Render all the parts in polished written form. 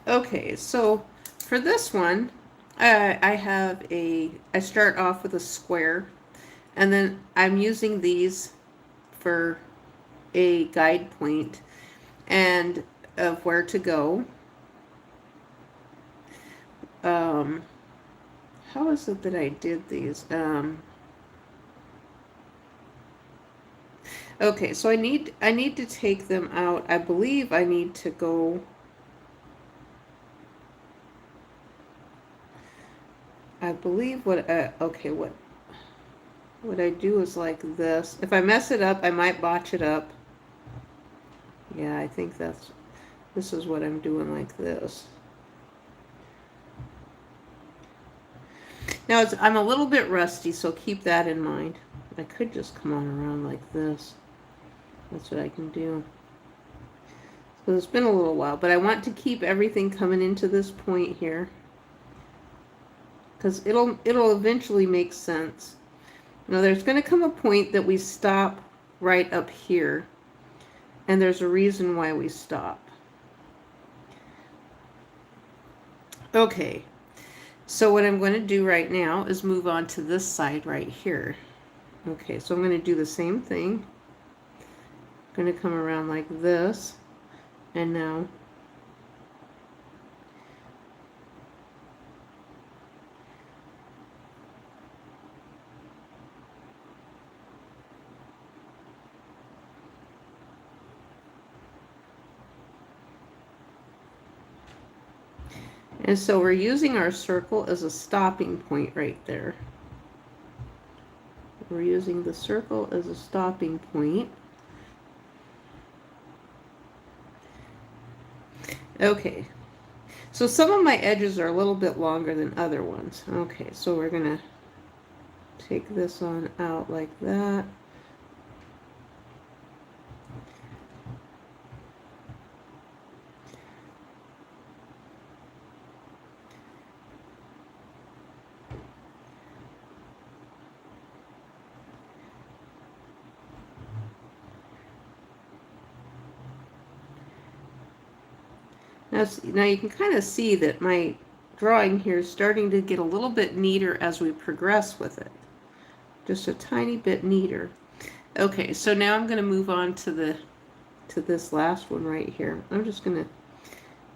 Okay, so for this one, I start off with a square, and then I'm using these for a guide point and of where to go. Um, how is it that I did these? Okay, so I need to take them out. I believe I need to go. I believe okay, what I do is like this. If I mess it up, I might botch it up. Yeah, I think this is what I'm doing like this. Now I'm a little bit rusty, so keep that in mind. I could just come on around like this. That's what I can do. So it's been a little while, but I want to keep everything coming into this point here, because it'll eventually make sense. Now there's going to come a point that we stop right up here, and there's a reason why we stop. Okay, so what I'm going to do right now is move on to this side right here. Okay, so I'm going to do the same thing. I'm going to come around like this, and now and so we're using our circle as a stopping point right there. We're using the circle as a stopping point. Okay, so some of my edges are a little bit longer than other ones. Okay, so we're going to take this on out like that. Now you can kind of see that my drawing here is starting to get a little bit neater as we progress with it. Just a tiny bit neater. Okay, so now I'm going to move on to this last one right here. I'm just going to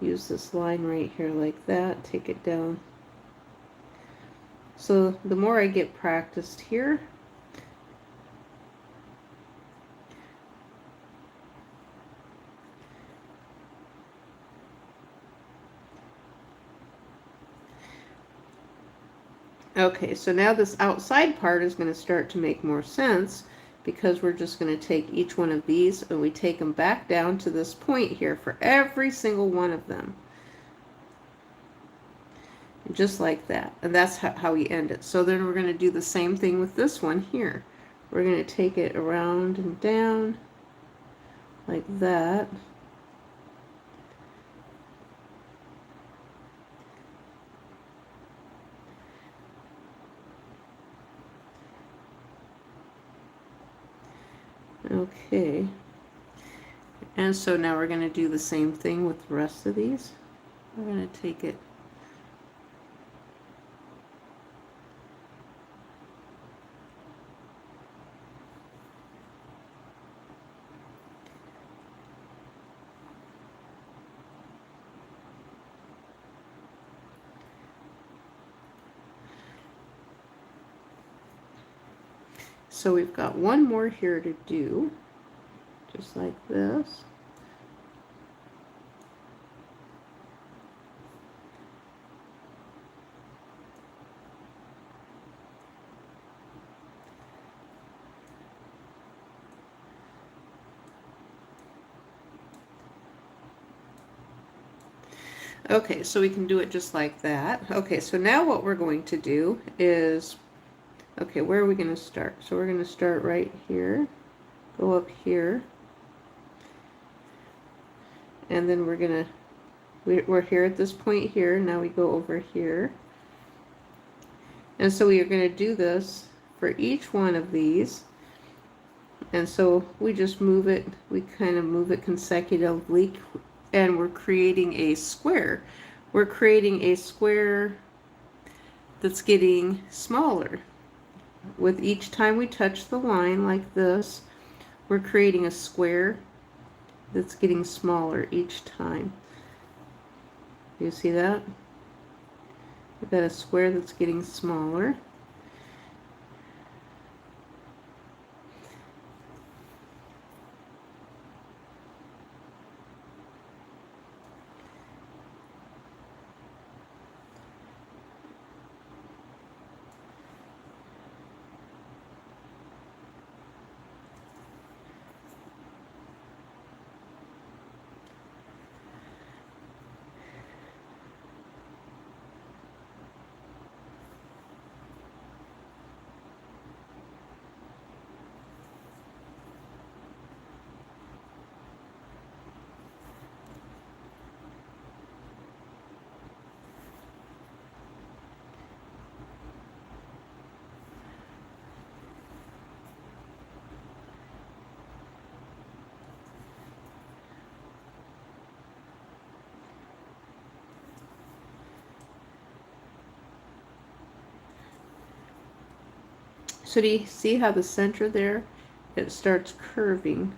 use this line right here like that, take it down. So the more I get practiced here, okay, so now this outside part is going to start to make more sense, because we're just going to take each one of these and we take them back down to this point here for every single one of them. Just like that. And that's how we end it. So then we're going to do the same thing with this one here. We're going to take it around and down like that. Okay. And so now we're going to do the same thing with the rest of these. We're going to take it so we've got one more here to do, just like this. Okay, so we can do it just like that. Okay, so now what we're going to do is, okay, where are we going to start? So we're going to start right here, go up here, and then we're going to, we're here at this point here, now we go over here. And so we are going to do this for each one of these. And so we just move it, we kind of move it consecutively and we're creating a square. We're creating a square that's getting smaller. With each time we touch the line like this, we're creating a square that's getting smaller each time. Do you see that? We've got a square that's getting smaller. So do you see how the center there, it starts curving?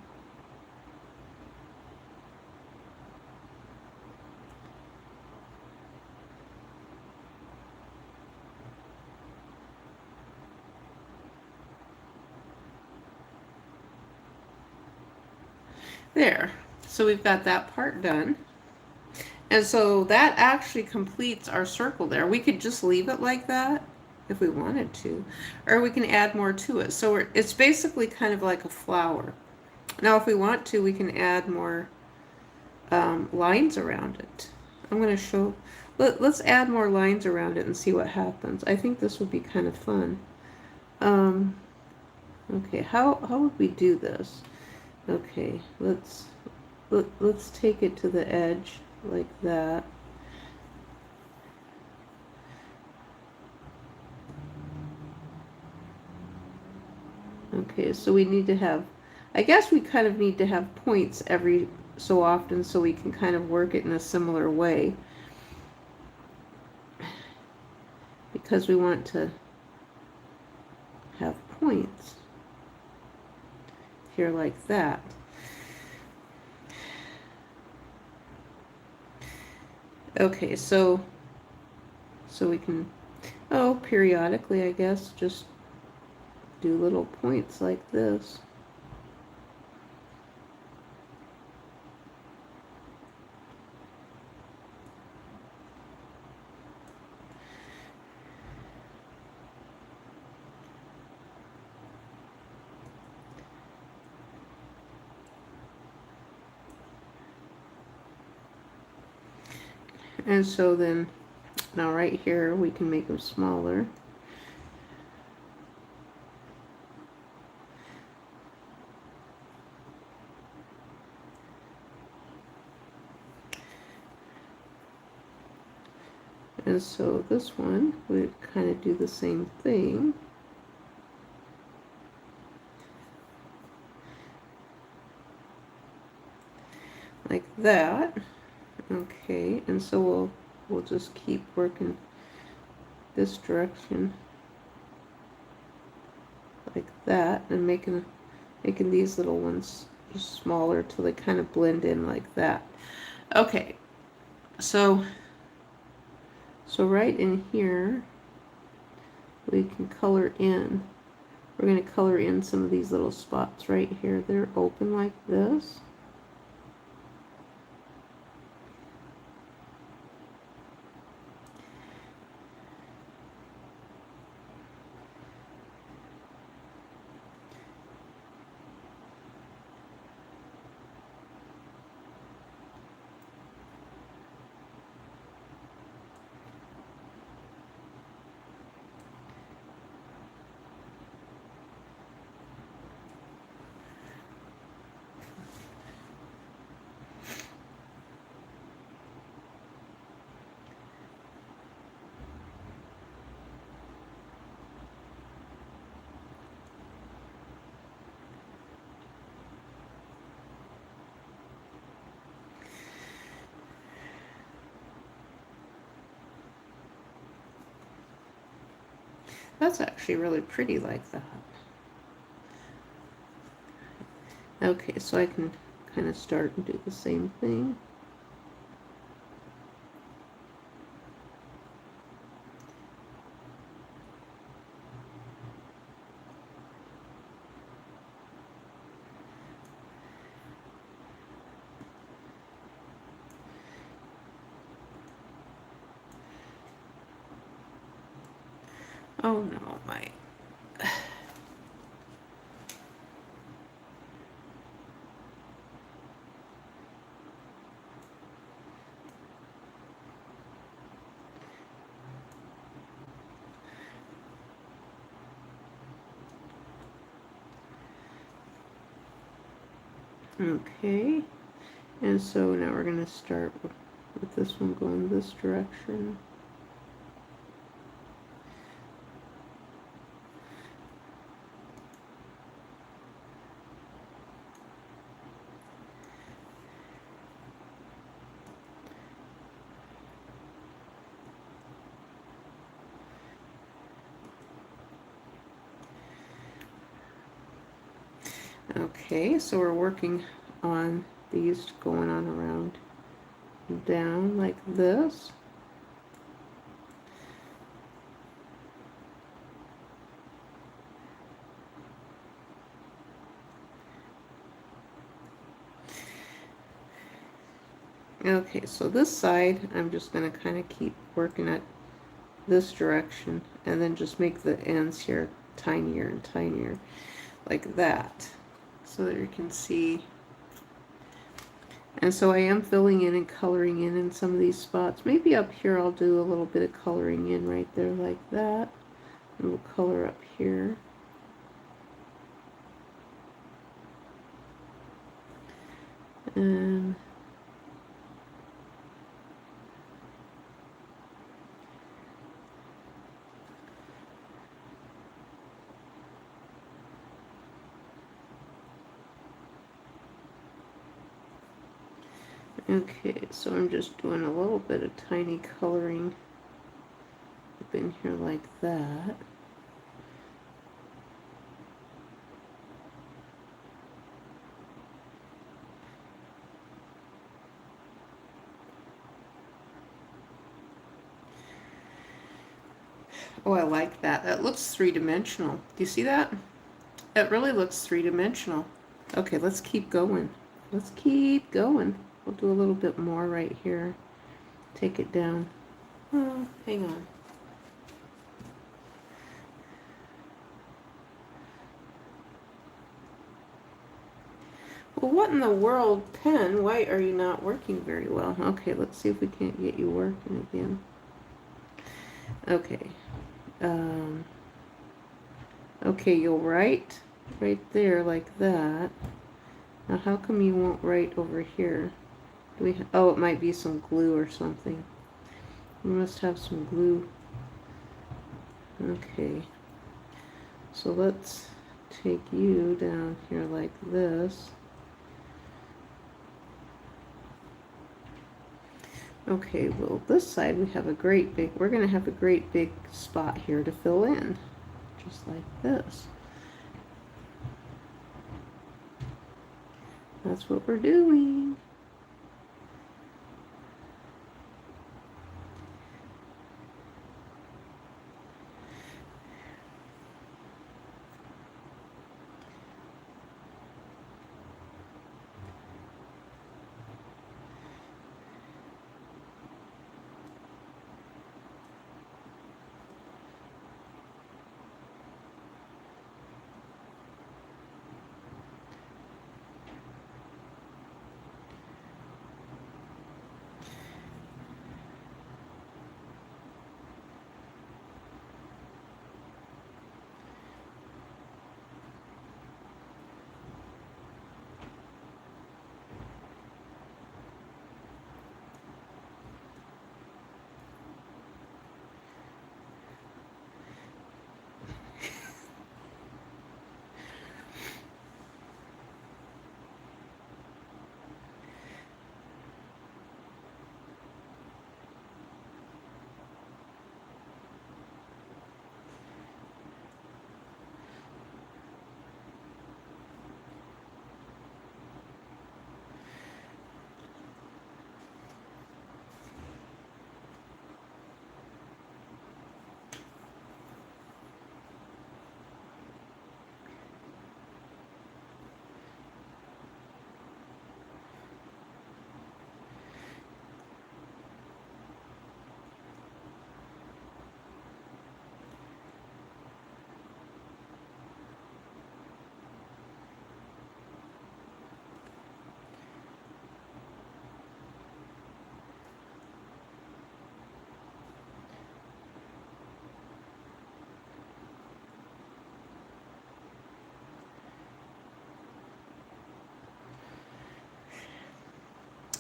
There. So we've got that part done. And so that actually completes our circle there. We could just leave it like that if we wanted to, or we can add more to it. So it's basically kind of like a flower. Now if we want to, we can add more lines around it. I'm going to show, let's add more lines around it and see what happens. I think this would be kind of fun. Okay, how would we do this? Okay, let's take it to the edge like that. Okay, so we need to have, I guess we kind of need to have points every so often so we can kind of work it in a similar way. Because we want to have points here like that. Okay, so we can, periodically, I guess, just do little points like this. And so then, now right here, we can make them smaller. And so this one would kind of do the same thing. Like that. Okay, and so we'll just keep working this direction like that, and making these little ones smaller till they kind of blend in like that. Okay, so right in here we can color in. We're going to color in some of these little spots right here. They're open like this. That's actually really pretty like that. Okay, so I can kind of start and do the same thing. Oh no, my... Okay, and so now we're going to start with this one going this direction. Okay, so we're working on these going on around down like this. Okay, so this side, I'm just going to kind of keep working at this direction and then just make the ends here tinier and tinier like that so that you can see. And so I am filling in and coloring in some of these spots. Maybe up here I'll do a little bit of coloring in right there like that. And we'll color up here. And okay, so I'm just doing a little bit of tiny coloring up in here like that. Oh, I like that. That looks three-dimensional. Do you see that? It really looks three-dimensional. Okay, let's keep going. Let's keep going. We'll do a little bit more right here. Take it down. Oh, hang on. Well, what in the world, pen? Why are you not working very well? Okay, let's see if we can't get you working again. Okay. Okay, you'll write right there like that. Now, how come you won't write over here? Do we? Oh, it might be some glue or something. We must have some glue. Okay. So let's take you down here like this. Okay, well, this side we have a great big, we're going to have a great big spot here to fill in, just like this. That's what we're doing.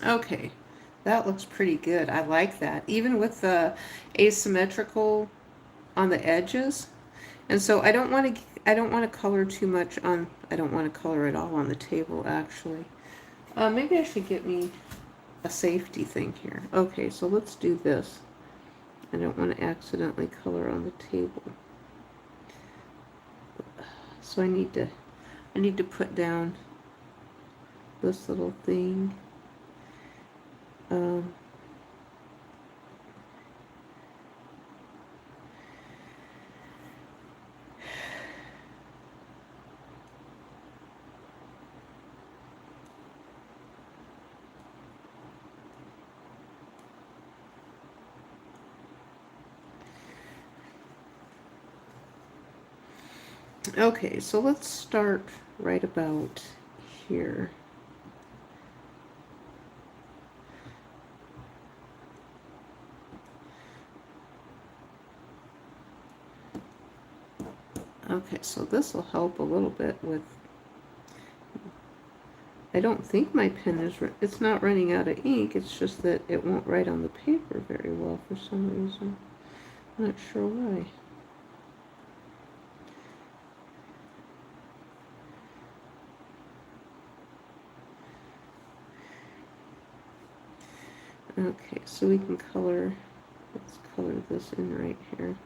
Okay, that looks pretty good. I like that. Even with the asymmetrical on the edges. And so I don't want to color too much on, I don't want to color at all on the table actually. Maybe I should get me a safety thing here. Okay, so let's do this. I don't want to accidentally color on the table. So I need to put down this little thing. Um, okay, so let's start right about here. Okay, so this will help a little bit with, I don't think my pen is, it's not running out of ink, it's just that it won't write on the paper very well for some reason. I'm not sure why. Okay, so we can color, let's color this in right here.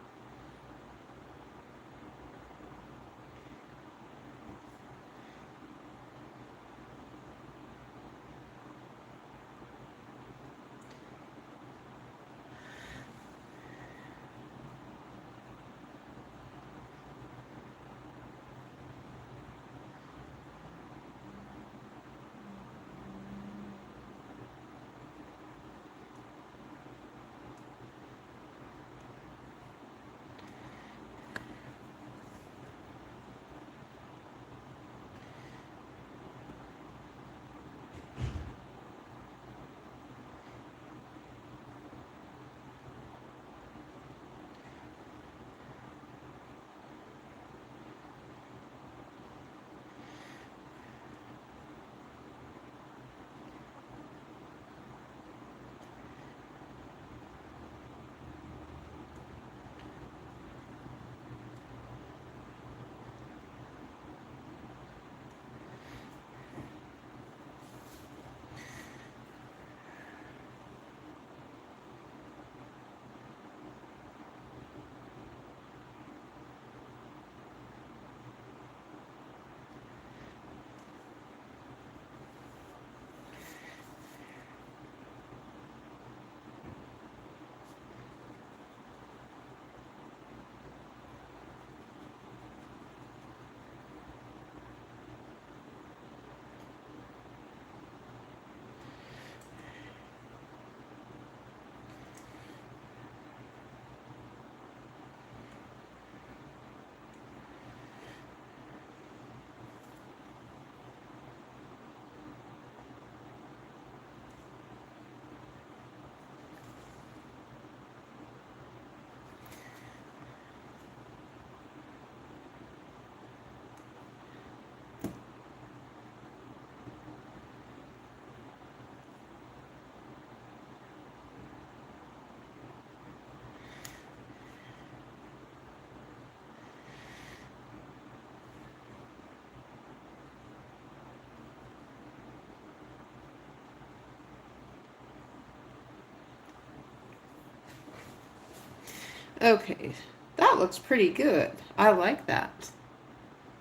Okay, that looks pretty good. I like that.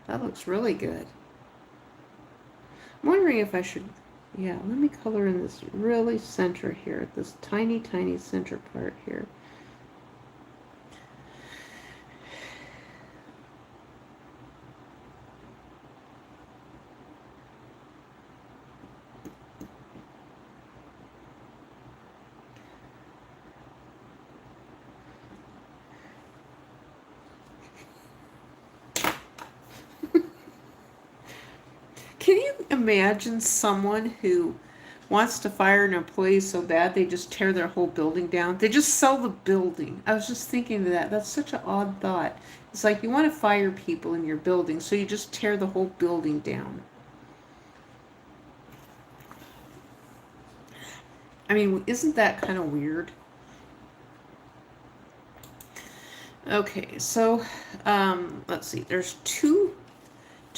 That looks really good. I'm wondering if I should, yeah, let me color in this really center here, this tiny, tiny center part here. Can you imagine someone who wants to fire an employee so bad they just tear their whole building down? They just sell the building. I was just thinking of that. That's such an odd thought. It's like you want to fire people in your building, so you just tear the whole building down. I mean, isn't that kind of weird? Okay, so let's see. There's two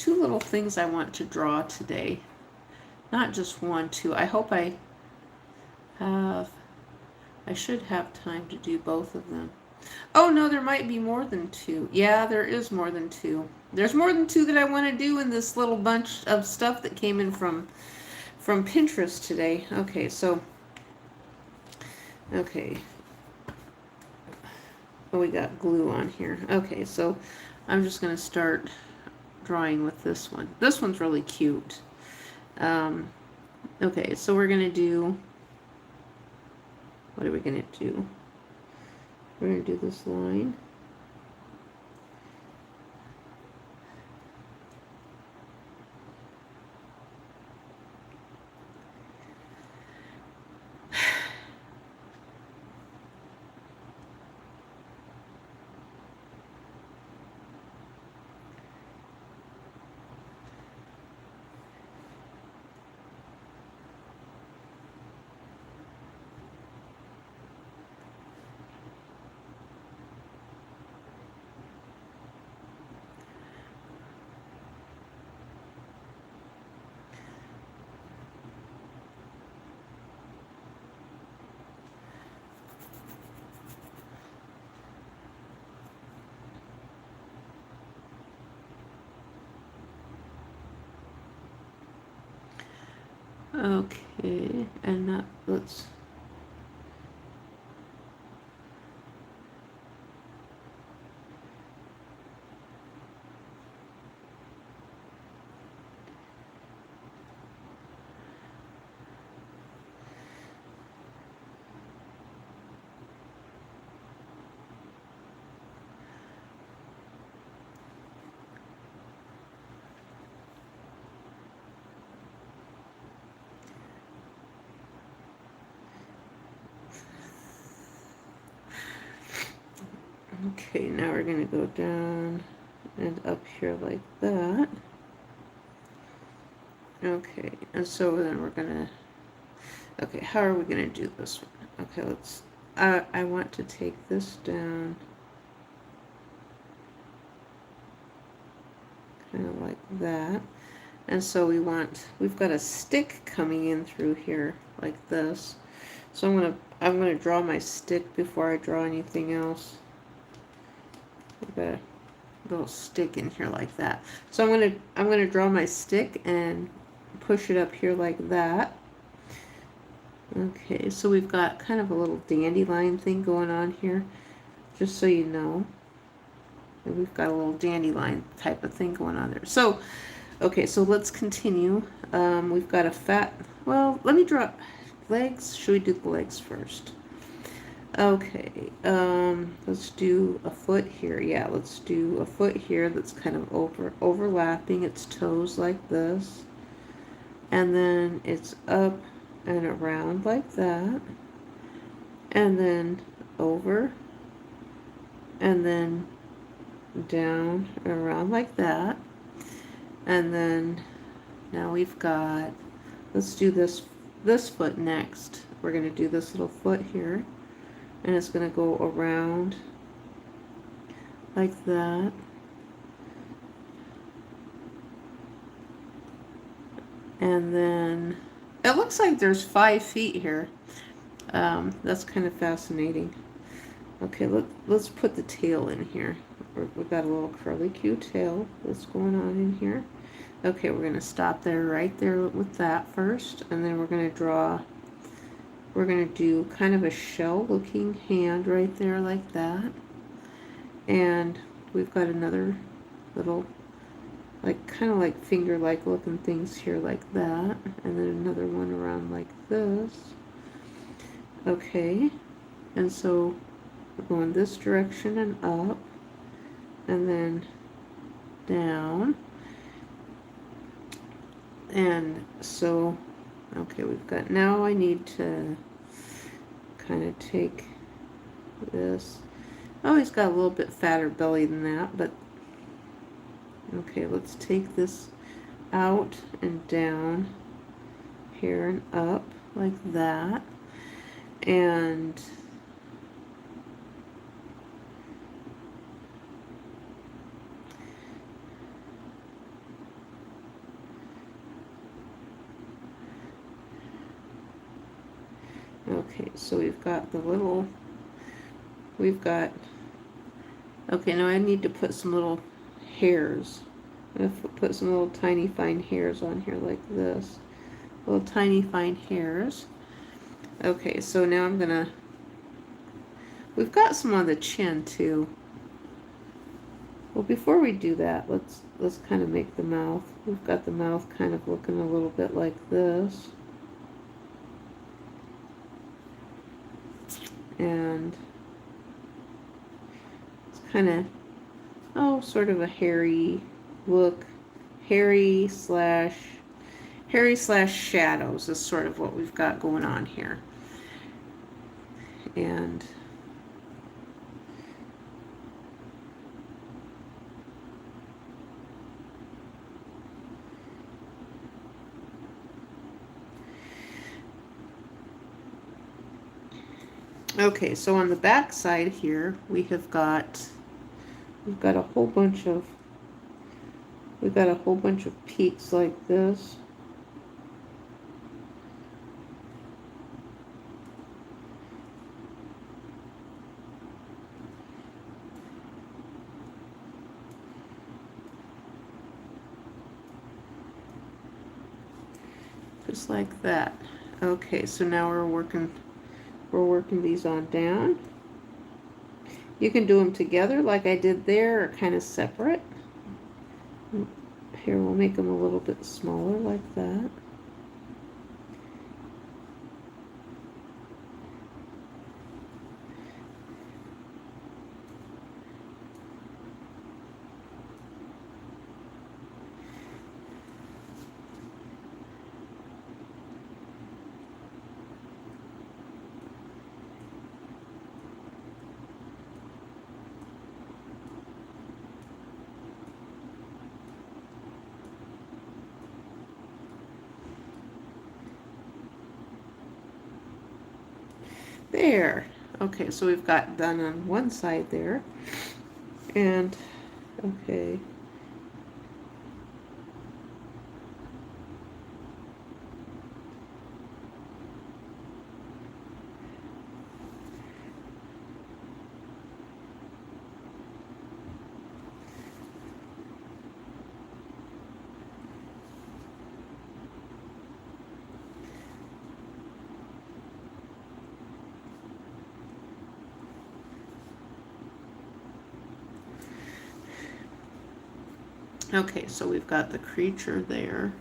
little things I want to draw today. Not just one, two. I hope have I should have time to do both of them. Oh no, there might be more than two. Yeah, there is more than two. There's more than two that I want to do in this little bunch of stuff that came in from Pinterest today. Okay, so okay. Oh, we got glue on here. Okay, so I'm just going to start drawing with this one. This one's really cute. Okay, so we're going to do, what are we going to do? We're going to do this line. Okay, and that, let's, okay, now we're going to go down and up here like that. Okay, and so then we're going to, okay, how are we going to do this one? Okay, let's, I want to take this down kind of like that. And so we've got a stick coming in through here like this. So I'm gonna draw my stick before I draw anything else. I've got a little stick in here like that. So I'm gonna draw my stick and push it up here like that. Okay, so we've got kind of a little dandelion thing going on here, just so you know. And we've got a little dandelion type of thing going on there. So, okay, so let's continue. We've got a fat, well, let me draw legs. Should we do the legs first? Okay, let's do a foot here. Yeah, let's do a foot here that's kind of overlapping its toes like this. And then it's up and around like that. And then over. And then down and around like that. And then now we've got, let's do this foot next. We're going to do this little foot here. And it's going to go around like that. And then it looks like there's 5 feet here. That's kind of fascinating. Okay, let's put the tail in here. We've got a little curly Q tail that's going on in here. Okay, we're going to stop there right there with that first. And then we're going to do kind of a shell looking hand right there like that. And we've got another little, like, kind of like finger-like looking things here like that. And then another one around like this. Okay, and so we're going this direction and up. And then down. And so, okay, we've got, now I need to kind of take this. Oh, he's got a little bit fatter belly than that, but okay, let's take this out and down here and up like that. And okay, so we've got the little, we've got, okay, now I need to put some little hairs. I'm going to put some little tiny fine hairs on here like this. Little tiny fine hairs. Okay, so now I'm going to, we've got some on the chin too. Well, before we do that, let's kind of make the mouth. We've got the mouth kind of looking a little bit like this. And it's kind of, oh, sort of a hairy look. Hairy slash shadows is sort of what we've got going on here. And okay, so on the back side here, we've got a whole bunch of peaks like this. Just like that. Okay, so now we're working these on down. You can do them together like I did there, or kind of separate. Here, we'll make them a little bit smaller like that. There. Okay, so we've got done on one side there. And, okay. Okay, so we've got the creature there.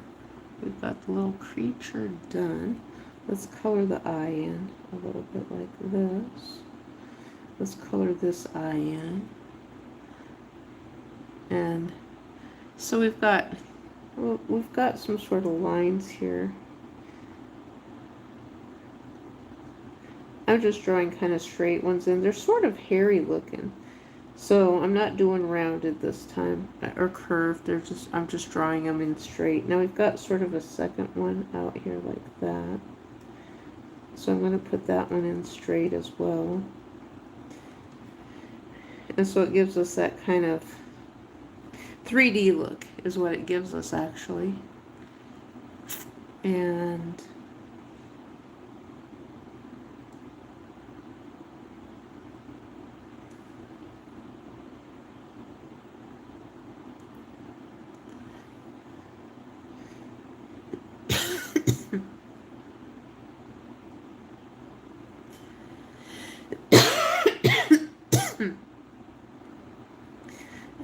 We've got the little creature done. Let's color the eye in a little bit like this. Let's color this eye in. And so we've got some sort of lines here. I'm just drawing kind of straight ones in. They're sort of hairy looking. So I'm not doing rounded this time, or curved. I'm just drawing them in straight. Now we've got sort of a second one out here like that. So I'm going to put that one in straight as well. And so it gives us that kind of 3D look is what it gives us actually. And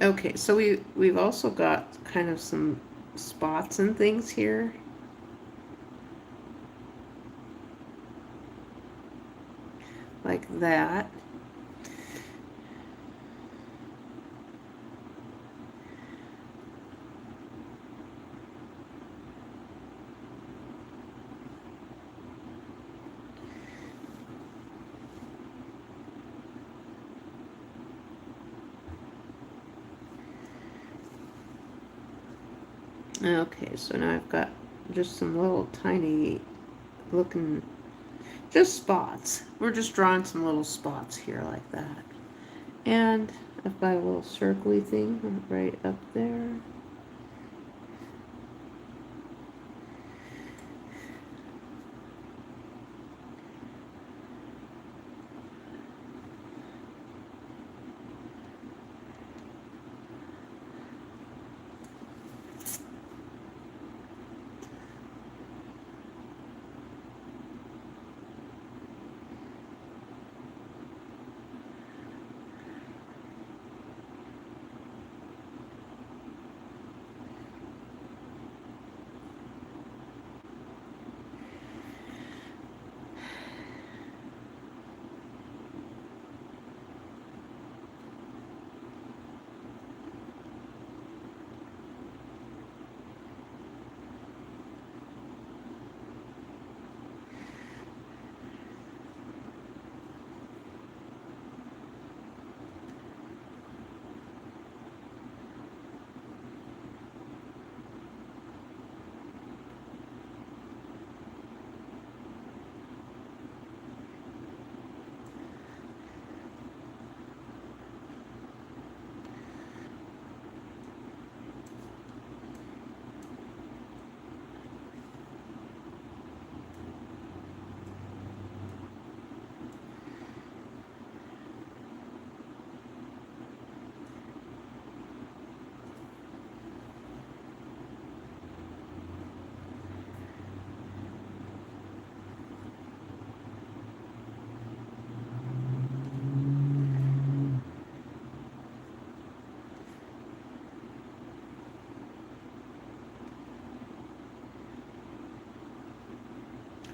okay, so we've also got kind of some spots and things here. Like that. Okay, so now I've got just some little tiny looking, just spots. We're just drawing some little spots here like that. And I've got a little circly thing right up there.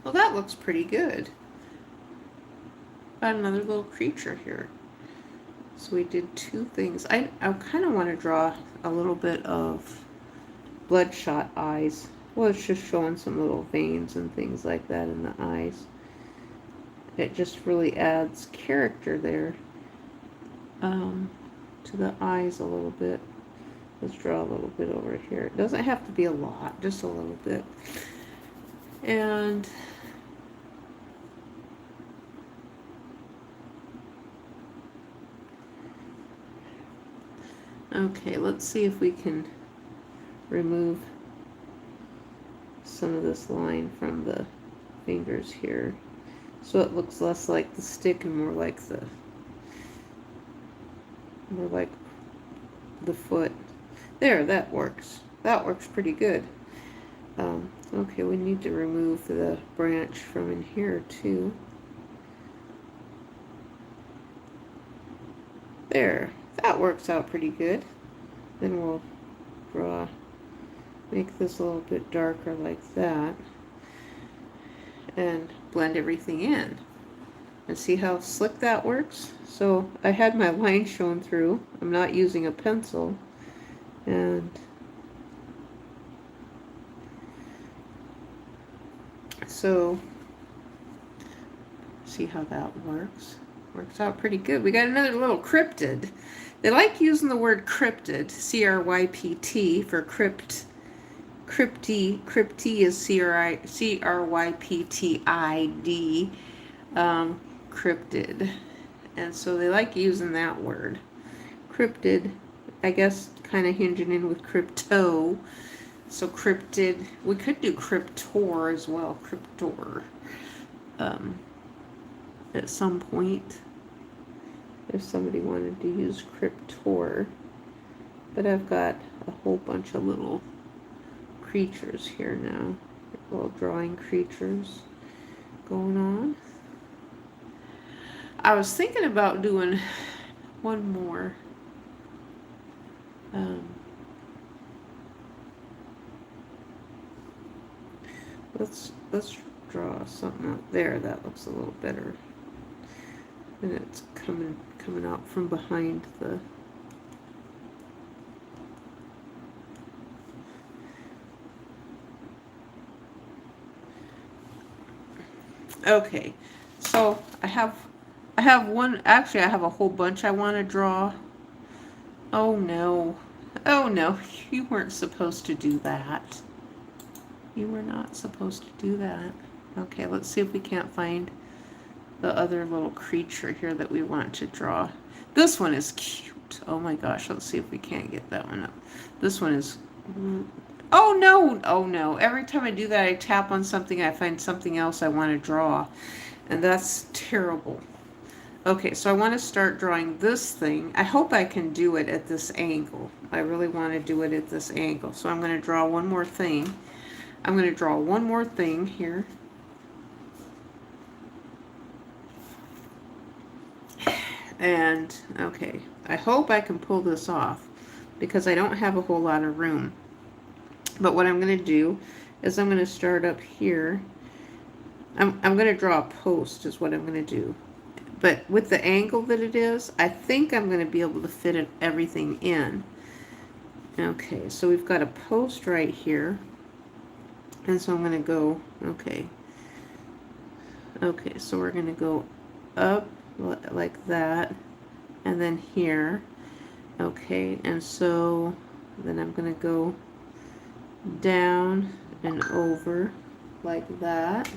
Well, that looks pretty good. Got another little creature here. So we did two things. I kind of want to draw a little bit of bloodshot eyes. Well, it's just showing some little veins and things like that in the eyes. It just really adds character there to the eyes a little bit. Let's draw a little bit over here. It doesn't have to be a lot, just a little bit. And okay, let's see if we can remove some of this line from the fingers here, so it looks less like the stick and more like the foot. There, that works. That works pretty good. Okay, we need to remove the branch from in here too. There, that works out pretty good. Then we'll make this a little bit darker like that, and blend everything in. And see how slick that works? So I had my line shown through. I'm not using a pencil. And so see how that works. Works out pretty good. We got another little cryptid. They like using the word cryptid, C-R-Y-P-T, for crypt. Crypty is C-R-Y-P-T-I-D, cryptid. And so they like using that word. Cryptid, I guess, kind of hinging in with crypto. So cryptid, we could do cryptor as well, cryptor, at some point, if somebody wanted to use cryptor. But I've got a whole bunch of little creatures here now, little drawing creatures going on. I was thinking about doing one more. Let's draw something out there that looks a little better, and it's coming out from behind the. Okay, so I have one. Actually, I have a whole bunch I want to draw. Oh no, you weren't supposed to do that. You were not supposed to do that. Okay, let's see if we can't find the other little creature here that we want to draw. This one is cute. Oh my gosh, let's see if we can't get that one up. This one is, oh no, oh no. Every time I do that, I tap on something, I find something else I want to draw. And that's terrible. Okay, so I want to start drawing this thing. I hope I can do it at this angle. I really want to do it at this angle. So I'm going to draw one more thing. I'm going to draw one more thing here. And, okay, I hope I can pull this off because I don't have a whole lot of room. But what I'm going to do is I'm going to start up here. I'm going to draw a post is what I'm going to do. But with the angle that it is, I think I'm going to be able to fit everything in. Okay, so we've got a post right here. And so I'm going to go, okay. Okay, so we're going to go up like that. And then here. Okay, and so then I'm going to go down and over like that.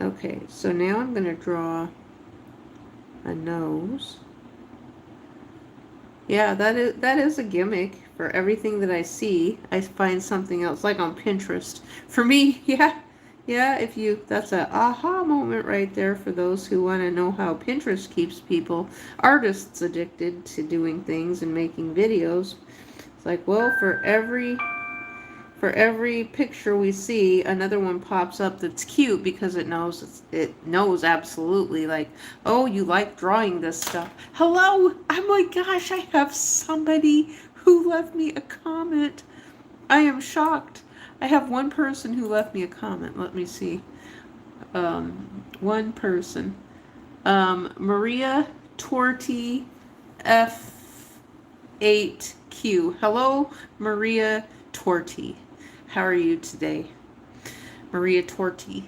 Okay, so now I'm going to draw a nose. Yeah, that is a gimmick. For everything that I see, I find something else, like on Pinterest. For me, yeah, that's an aha moment right there for those who want to know how Pinterest keeps artists addicted to doing things and making videos. It's like, well, for every picture we see, another one pops up that's cute because it knows absolutely, like, oh, you like drawing this stuff. Hello, oh my gosh, I have somebody who left me a comment. I am shocked. I have one person who left me a comment. Let me see. One person. Maria Torti F8Q. Hello, Maria Torti. How are you today? Maria Torti.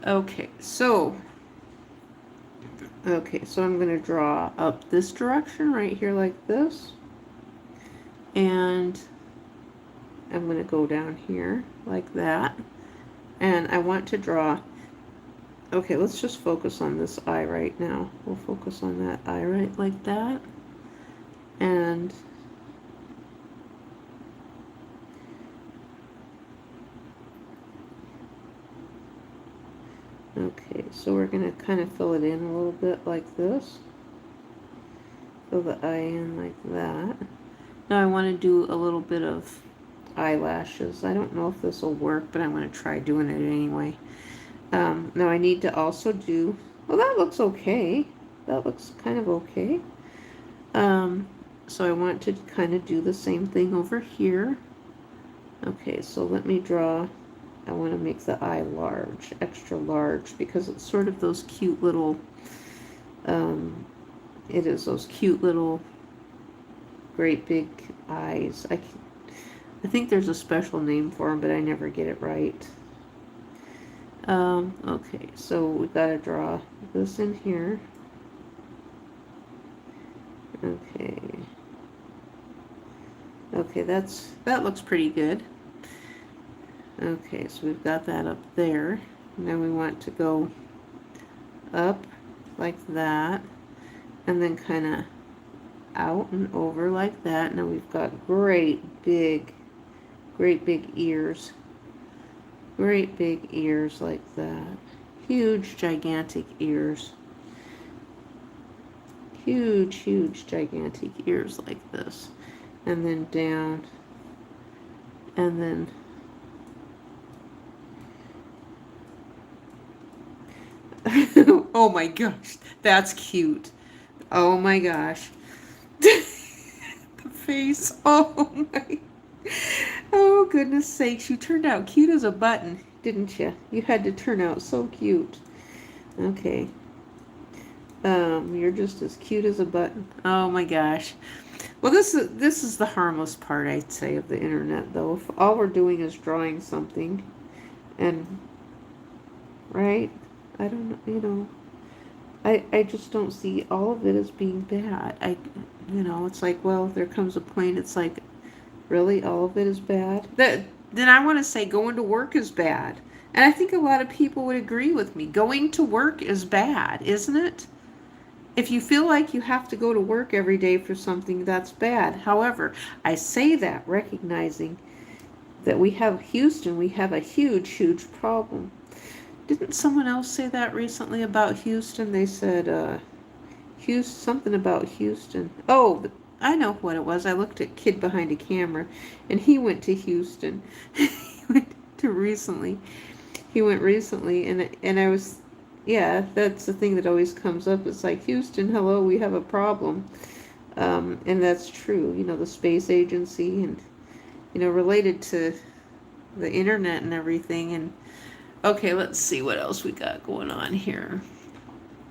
Okay, so I'm going to draw up this direction right here like this. And I'm going to go down here like that. And I want to draw, okay, let's just focus on this eye right now. We'll focus on that eye right like that. And okay, so we're going to kind of fill it in a little bit like this. Fill the eye in like that. Now I want to do a little bit of eyelashes. I don't know if this will work, but I'm going to try doing it anyway. Now I need to also do, well, that looks okay. That looks kind of okay. So I want to kind of do the same thing over here. Okay, so let me draw. I want to make the eye large, extra large, because it's sort of those cute little, it is those cute little great big eyes. I think there's a special name for them, but I never get it right. Okay, so we've got to draw this in here. Okay. Okay, that looks pretty good. Okay, so we've got that up there. And then we want to go up like that, and then kind of out and over like that. Now we've got great big ears. Great big ears like that. Huge, gigantic ears. Huge, gigantic ears like this. And then down. And then oh my gosh, that's cute. Oh my gosh. The face. Oh my. Oh goodness sakes, you turned out cute as a button, didn't you? You had to turn out so cute. Okay. You're just as cute as a button. Oh my gosh. Well, this is the harmless part, I'd say, of the internet, though. If all we're doing is drawing something, and right? I don't know, you know. I just don't see all of it as being bad. It's like, well, there comes a point, it's like, Really, all of it is bad? Then I want to say going to work is bad. And I think a lot of people would agree with me. Going to work is bad, isn't it? If you feel like you have to go to work every day for something, that's bad. However, I say that recognizing that we have Houston, we have a huge, huge problem. Didn't someone else say that recently about Houston? They said, Houston, something about Houston. Oh, I know what it was. I looked at Kid Behind a Camera, and he went to Houston. He went to recently. He went recently, and I was, yeah, that's the thing that always comes up. It's like, Houston, hello, we have a problem. And that's true. You know, the space agency and, you know, related to the internet and everything. And okay, let's see what else we got going on here.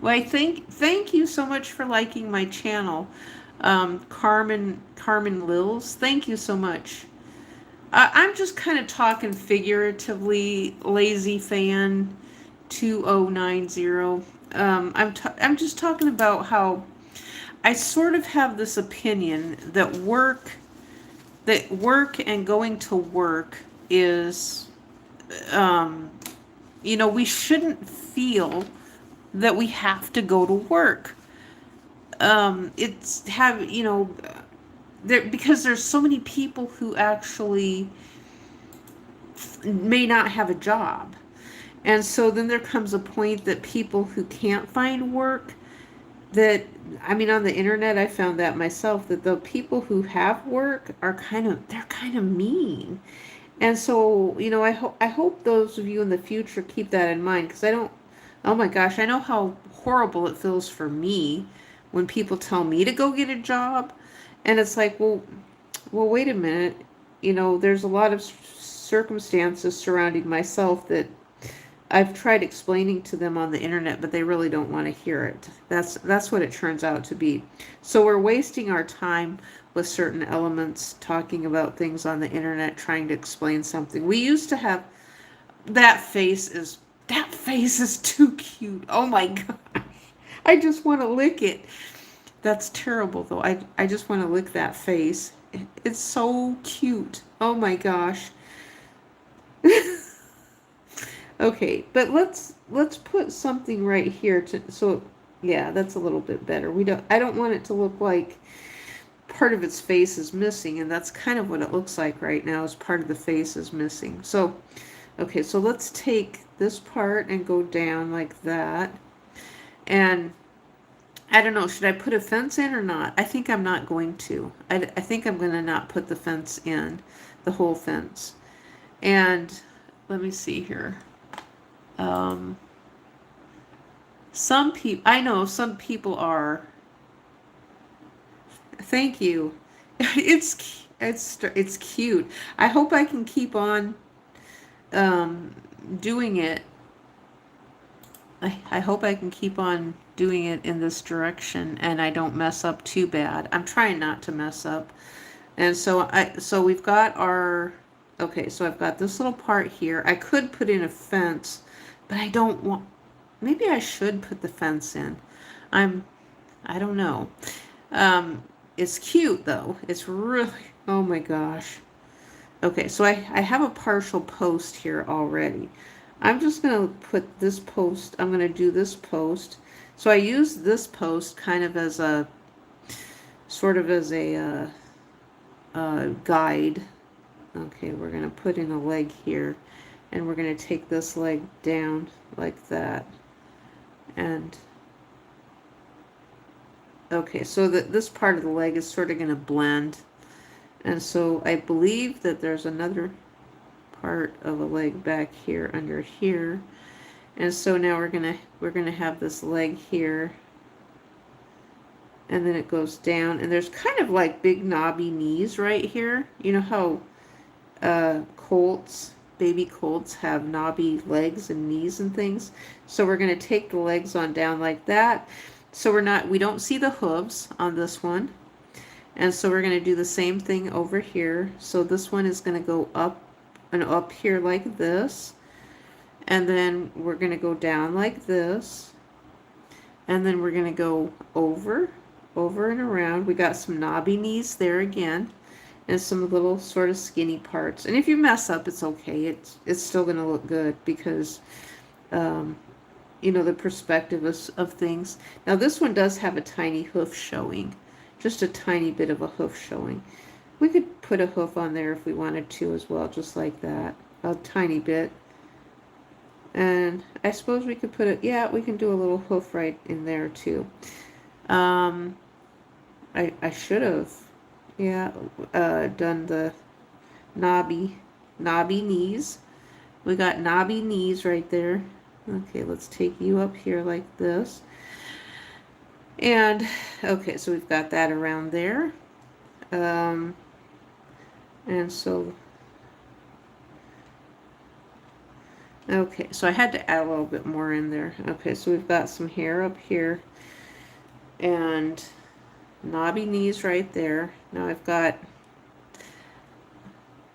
Well, thank you so much for liking my channel, Carmen Lils. Thank you so much. I'm just kind of talking figuratively. Lazy Fan 2090. I'm just talking about how I sort of have this opinion that work and going to work is, you know, we shouldn't feel that we have to go to work. It's have, you know, because there's so many people who actually may not have a job. And so then there comes a point that people who can't find work, that, I mean, on the internet, I found that myself, that the people who have work are they're kind of mean. And so, you know, I hope those of you in the future keep that in mind, because I don't, oh my gosh, I know how horrible it feels for me when people tell me to go get a job. And it's like, well, wait a minute. You know, there's a lot of circumstances surrounding myself that I've tried explaining to them on the internet, but they really don't want to hear it. That's what it turns out to be. So we're wasting our time with certain elements, talking about things on the internet, trying to explain something. We used to have, that face is too cute. Oh my gosh. I just want to lick it. That's terrible though. I just want to lick that face. It's so cute. Oh my gosh. Okay, but let's put something right here to, so yeah, that's a little bit better. I don't want it to look like part of its face is missing, and that's kind of what it looks like right now, is part of the face is missing. So okay, so let's take this part and go down like that. And I don't know, should I put a fence in or not? I think I'm not going to. I think I'm going to not put the fence in, the whole fence. And let me see here. Some people, I know some people are. Thank you. It's cute. I hope I can keep on doing it. I hope I can keep on doing it in this direction and I don't mess up too bad. I'm trying not to mess up. And so we've got our, okay, so I've got this little part here. I could put in a fence, but I don't want, maybe I should put the fence in. I don't know. It's cute though. It's really, oh my gosh. Okay, so I have a partial post here already. I'm just going to put this post, I'm going to do this post. So I use this post kind of as a, sort of as a guide. Okay, we're going to put in a leg here, and we're going to take this leg down like that. And okay, so this part of the leg is sort of going to blend. And so I believe that there's another part of a leg back here under here. And so now we're gonna have this leg here, and then it goes down, and there's kind of like big knobby knees right here. You know how baby colts have knobby legs and knees and things. So we're gonna take the legs on down like that. So we don't see the hooves on this one. And so we're going to do the same thing over here. So this one is going to go up and up here like this. And then we're going to go down like this. And then we're going to go over and around. We got some knobby knees there again. and some little sort of skinny parts. And if you mess up, it's okay. It's still going to look good because, um, you know, the perspective of things. Now this one does have a tiny hoof showing, just a tiny bit of a hoof showing. We could put a hoof on there if we wanted to as well, just like that, a tiny bit. And I suppose we could put it, yeah, we can do a little hoof right in there too. Um, I should have, yeah, done the knobby knees. We got knobby knees right there. Okay, let's take you up here like this. And, okay, so we've got that around there. Um, and so, okay, so I had to add a little bit more in there. Okay, so we've got some hair up here. And knobby knees right there. Now I've got,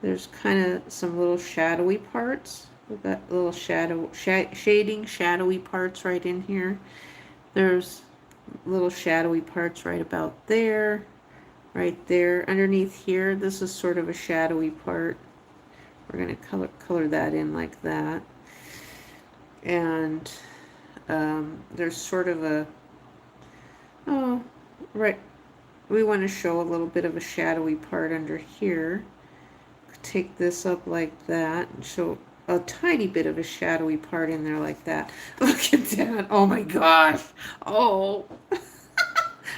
there's kind of some little shadowy parts. We've got little shading, shadowy parts right in here. There's little shadowy parts right about there, right there. Underneath here, this is sort of a shadowy part. We're going to color that in like that. And there's sort of a, oh, right, we want to show a little bit of a shadowy part under here. Take this up like that and show a tiny bit of a shadowy part in there like that. Look at that. Oh my gosh. Oh.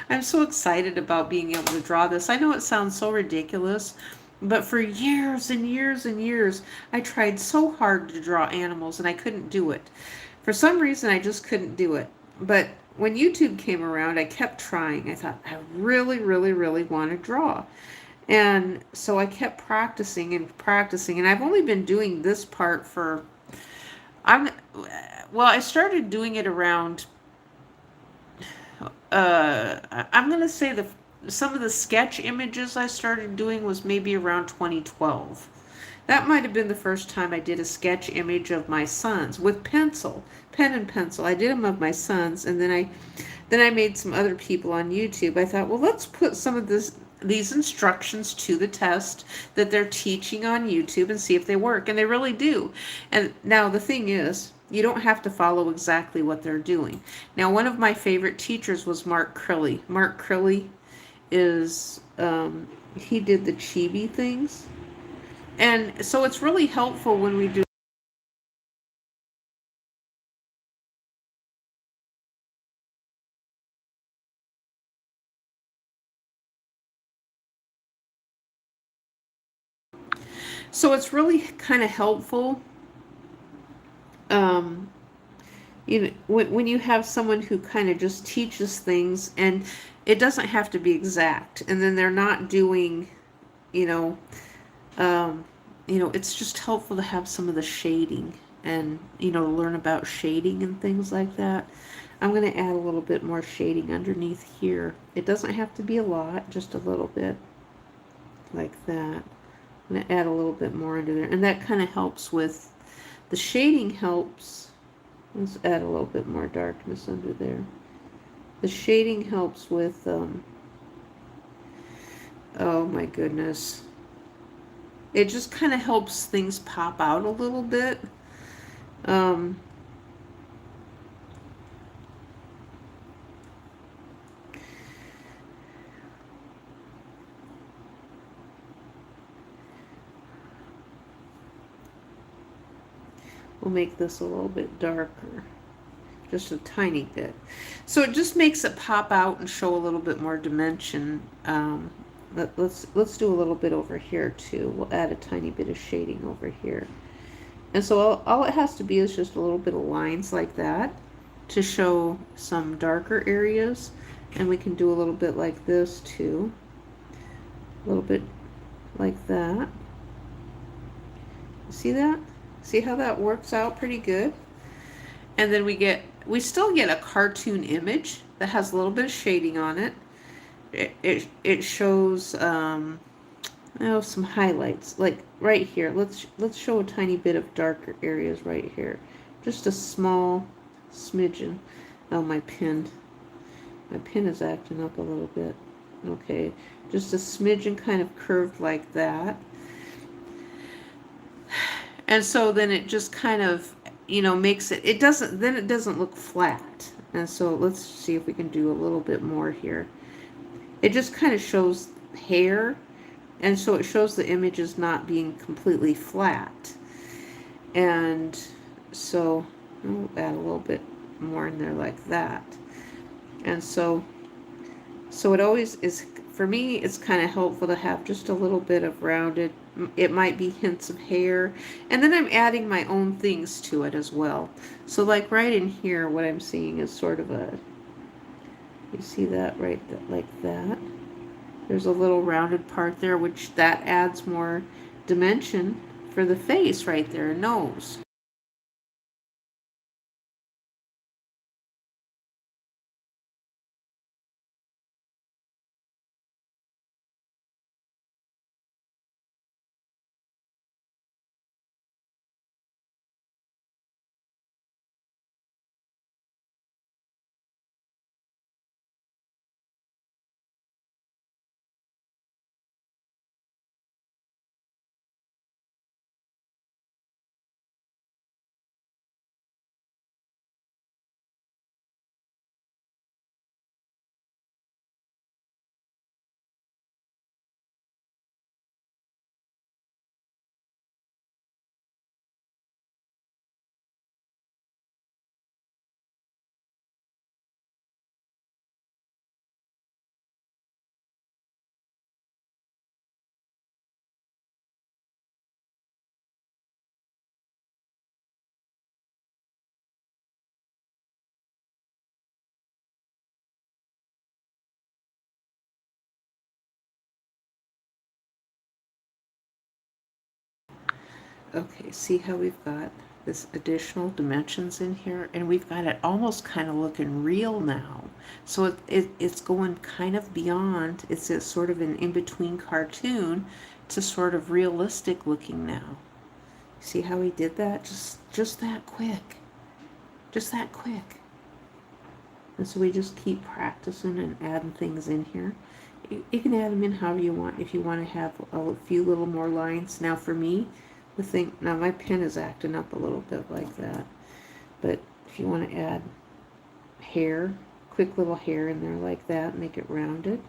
I'm so excited about being able to draw this. I know it sounds so ridiculous, but for years and years and years, I tried so hard to draw animals and I couldn't do it. For some reason, I just couldn't do it. But when YouTube came around, I kept trying. I thought, I really, really, really want to draw. And so I kept practicing and practicing, and I've only been doing this part for, I started doing it around, I'm going to say some of the sketch images I started doing was maybe around 2012. That might have been the first time I did a sketch image of my sons with pencil, pen and pencil. I did them of my sons, and then I made some other people on YouTube. I thought, well, let's put some of these instructions to the test that they're teaching on YouTube and see if they work. And they really do. And now the thing is, you don't have to follow exactly what they're doing. Now, one of my favorite teachers was Mark Crilly. Mark Crilly is, he did the chibi things. And so it's really helpful when we do. So it's really kind of helpful, you know, when you have someone who kind of just teaches things, and it doesn't have to be exact, and then they're not doing, you know, it's just helpful to have some of the shading and, learn about shading and things like that. I'm going to add a little bit more shading underneath here. It doesn't have to be a lot, just a little bit like that. I'm going to add a little bit more into there, and that kind of helps with the shading. Helps. Let's add a little bit more darkness under there. The shading helps with oh my goodness, it just kind of helps things pop out a little bit. We'll make this a little bit darker, just a tiny bit. So it just makes it pop out and show a little bit more dimension. Let's do a little bit over here too. We'll add a tiny bit of shading over here. And so all it has to be is just a little bit of lines like that to show some darker areas. And we can do a little bit like this too. A little bit like that. See that? See how that works out pretty good? And then we still get a cartoon image that has a little bit of shading on it. It shows some highlights, like right here. Let's show a tiny bit of darker areas right here. Just a small smidgen. Oh, my pen is acting up a little bit. Okay, just a smidgen kind of curved like that. And so then it just kind of, makes it, then it doesn't look flat. And so let's see if we can do a little bit more here. It just kind of shows hair, and so it shows the image is not being completely flat. And so I'll add a little bit more in there like that. And so it always is, for me, it's kind of helpful to have just a little bit of rounded, it might be hints of hair, and then I'm adding my own things to it as well. So like right in here, what I'm seeing is sort of a, you see that right, like that. There's a little rounded part there, which that adds more dimension for the face right there, nose. Okay, see how we've got this additional dimensions in here, and we've got it almost kind of looking real now. So it's going kind of beyond, it's a sort of an in-between cartoon to sort of realistic looking now. See how he did that? Just that quick. Just that quick. And so we just keep practicing and adding things in here. You can add them in however you want. If you want to have a few little more lines. Now for me, the thing, now my pen is acting up a little bit like that. But if you want to add hair, quick little hair in there like that, make it rounded.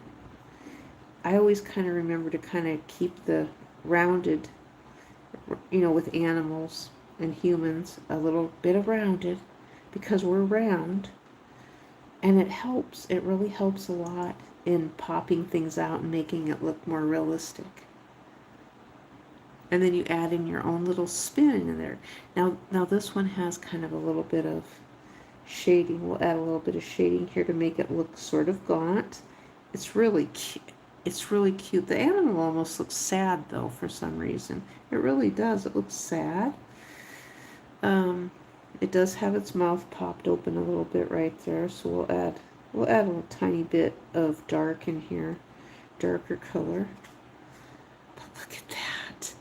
I always kind of remember to kind of keep the rounded, with animals and humans, a little bit of rounded because we're round. And it helps. It really helps a lot in popping things out and making it look more realistic. And then you add in your own little spin in there. Now this one has kind of a little bit of shading. We'll add a little bit of shading here to make it look sort of gaunt. It's really cute. It's really cute. The animal almost looks sad though for some reason. It really does. It looks sad. It does have its mouth popped open a little bit right there, so we'll add a tiny bit of dark in here, darker color. But look at that.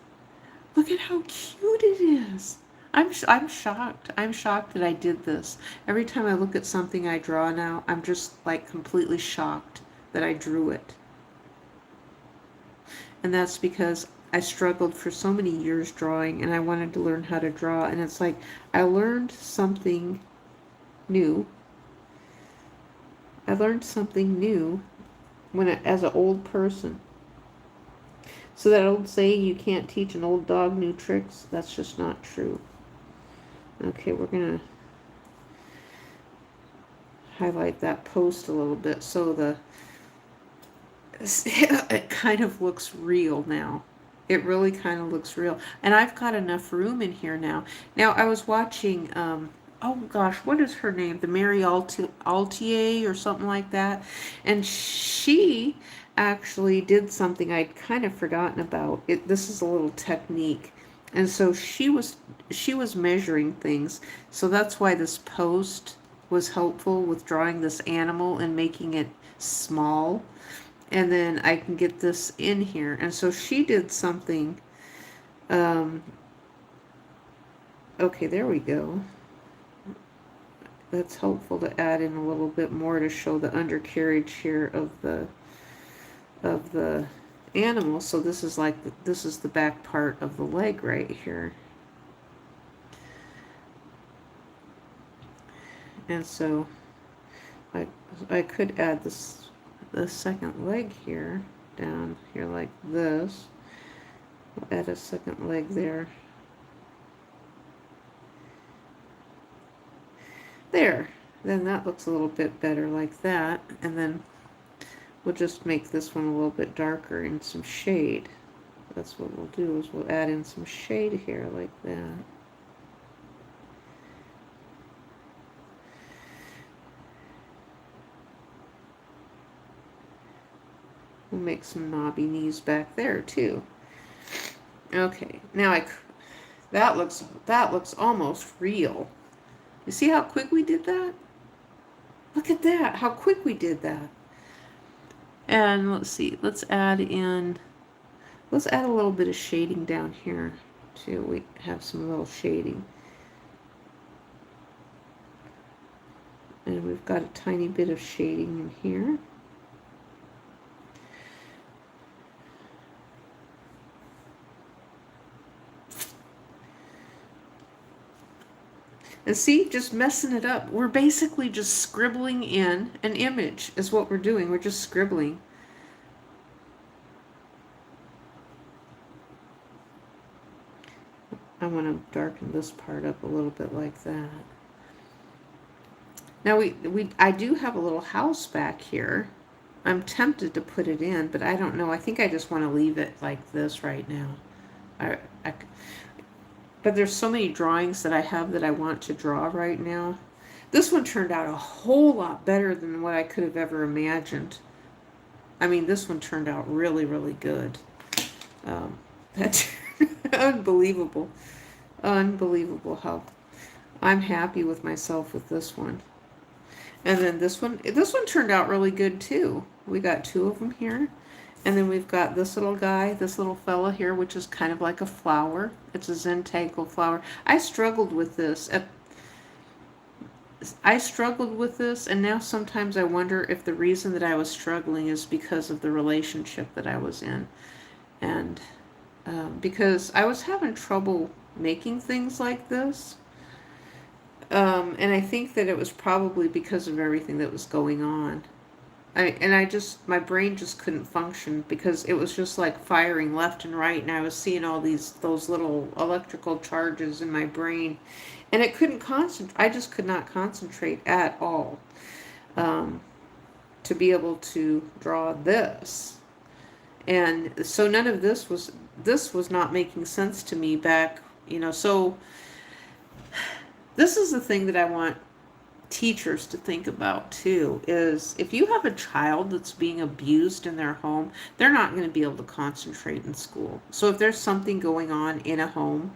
Look at how cute it is. I'm shocked. I'm shocked that I did this. Every time I look at something I draw now, I'm just like completely shocked that I drew it. And that's because I struggled for so many years drawing, and I wanted to learn how to draw, and it's like I learned something new. I learned something new as an old person. So that old saying, you can't teach an old dog new tricks, that's just not true. Okay, we're going to highlight that post a little bit so it kind of looks real now. It really kind of looks real. And I've got enough room in here now. Now, I was watching, oh gosh, what is her name? The Mary Altier or something like that. And she actually did something I'd kind of forgotten about. This is a little technique. And so she was measuring things. So that's why this post was helpful with drawing this animal and making it small. And then I can get this in here. And so she did something. Okay, there we go. That's helpful to add in a little bit more to show the undercarriage here of the of the animal. So this is like, this is the back part of the leg right here. And so I could add the second leg here, down here like this. I'll add a second leg there. There. Then that looks a little bit better like that. And then we'll just make this one a little bit darker in some shade. That's what we'll do, is we'll add in some shade here like that. We'll make some knobby knees back there too. Okay, now that looks almost real. You see how quick we did that? Look at that, how quick we did that. And let's see, let's add a little bit of shading down here too. We have some little shading. And we've got a tiny bit of shading in here. And see, just messing it up. We're basically just scribbling in an image is what we're doing. We're just scribbling. I want to darken this part up a little bit like that. Now I do have a little house back here. I'm tempted to put it in, but I don't know. I think I just want to leave it like this right now. But there's so many drawings that I have that I want to draw right now. This one turned out a whole lot better than what I could have ever imagined. I mean, this one turned out really, really good. That's unbelievable. Unbelievable how I'm happy with myself with this one. And then this one turned out really good too. We got two of them here. And then we've got this little guy, this little fella here, which is kind of like a flower. It's a Zentangle flower. I struggled with this. And now sometimes I wonder if the reason that I was struggling is because of the relationship that I was in. And because I was having trouble making things like this. And I think that it was probably because of everything that was going on. My brain just couldn't function because it was just like firing left and right, and I was seeing all those little electrical charges in my brain, and it couldn't concentrate. I just could not concentrate at all to be able to draw this. And so none of this was not making sense to me back, so this is the thing that I want teachers to think about too, is if you have a child that's being abused in their home, they're not going to be able to concentrate in school. So if there's something going on in a home,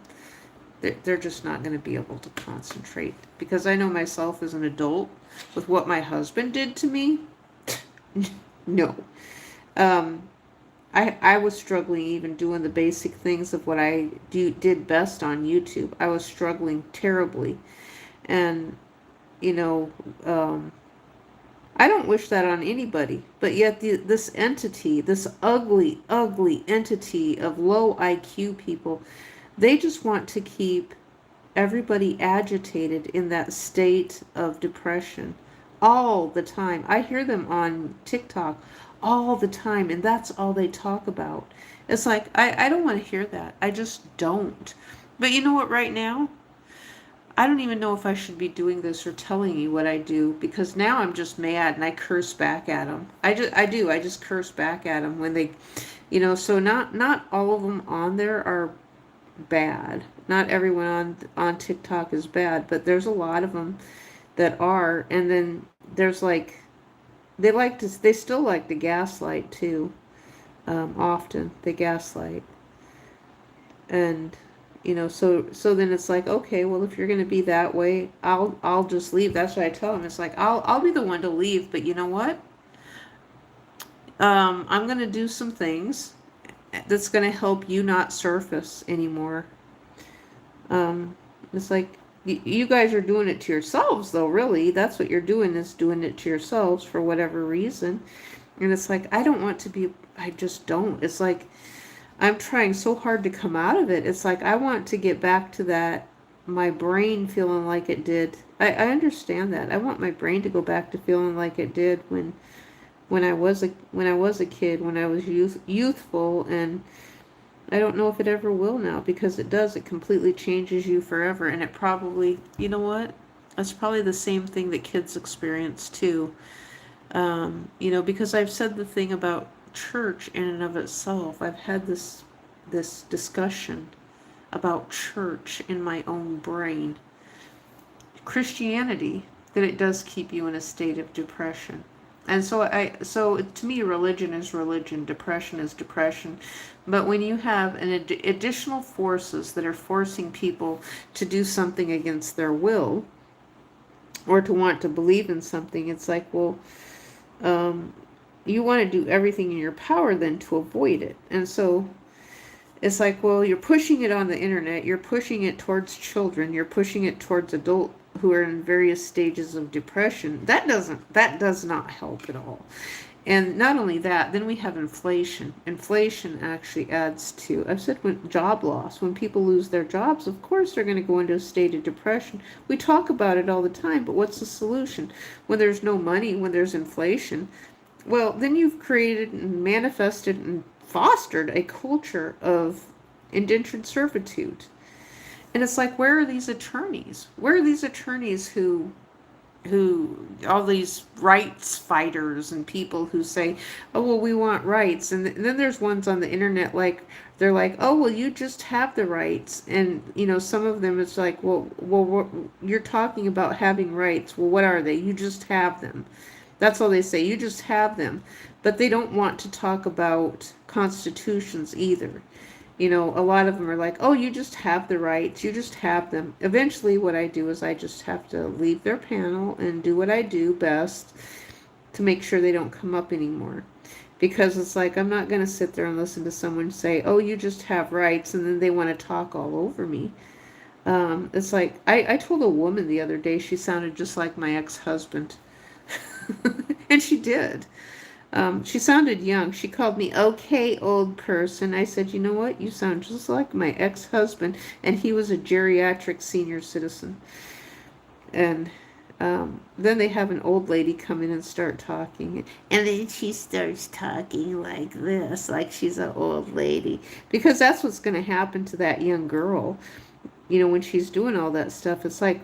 they're just not going to be able to concentrate. Because I know myself as an adult, with what my husband did to me, no. I was struggling even doing the basic things of what I did best on YouTube. I was struggling terribly. And I don't wish that on anybody, but yet this entity, this ugly, ugly entity of low IQ people, they just want to keep everybody agitated in that state of depression all the time. I hear them on TikTok all the time, and that's all they talk about. It's like, I don't want to hear that. I just don't. But you know what, right now? I don't even know if I should be doing this or telling you what I do, because now I'm just mad and I curse back at them. I just curse back at them when they, so not all of them on there are bad. Not everyone on TikTok is bad, but there's a lot of them that are. And then there's like, they still like to gaslight too. Often they gaslight. And so then it's like, okay, well, if you're going to be that way, I'll just leave. That's what I tell them. It's like, I'll be the one to leave, but you know what? I'm going to do some things that's going to help you not surface anymore. It's like, you guys are doing it to yourselves, though, really. That's what you're doing, is doing it to yourselves for whatever reason. And it's like, I don't want to be I just don't. It's like I'm trying so hard to come out of it. It's like I want to get back to that, my brain feeling like it did. I understand that. I want my brain to go back to feeling like it did when I was a kid, when I was youthful, and I don't know if it ever will now, because it does. It completely changes you forever, and it probably, you know what? That's probably the same thing that kids experience too. Because I've said the thing about church in and of itself. I've had this discussion about church in my own brain. Christianity, that it does keep you in a state of depression. And so to me, religion is religion, depression is depression. But when you have additional forces that are forcing people to do something against their will, or to want to believe in something, it's like, well, you want to do everything in your power then to avoid it. And so it's like, well, you're pushing it on the internet, you're pushing it towards children, you're pushing it towards adults who are in various stages of depression. That does not help at all. And not only that, then we have inflation. Inflation actually adds to, I've said, when job loss, when people lose their jobs, of course they're going to go into a state of depression. We talk about it all the time, but what's the solution? When there's no money, when there's inflation, well, then you've created and manifested and fostered a culture of indentured servitude. And it's like, where are these attorneys? Where are these attorneys who all these rights fighters and people who say, oh, well, we want rights. And then there's ones on the internet, like, they're like, oh, well, you just have the rights. And, some of them, it's like, well, you're talking about having rights. Well, what are they? You just have them. That's all they say. You just have them. But they don't want to talk about constitutions either. A lot of them are like, oh, you just have the rights, you just have them. Eventually, what I do is I just have to leave their panel and do what I do best to make sure they don't come up anymore. Because it's like, I'm not going to sit there and listen to someone say, oh, you just have rights, and then they want to talk all over me. It's like, I told a woman the other day she sounded just like my ex-husband. And she did. She sounded young. She called me, okay, old person. I said, you know what? You sound just like my ex-husband. And he was a geriatric senior citizen. And then they have an old lady come in and start talking. And then she starts talking like this, like she's an old lady. Because that's what's going to happen to that young girl. When she's doing all that stuff. It's like,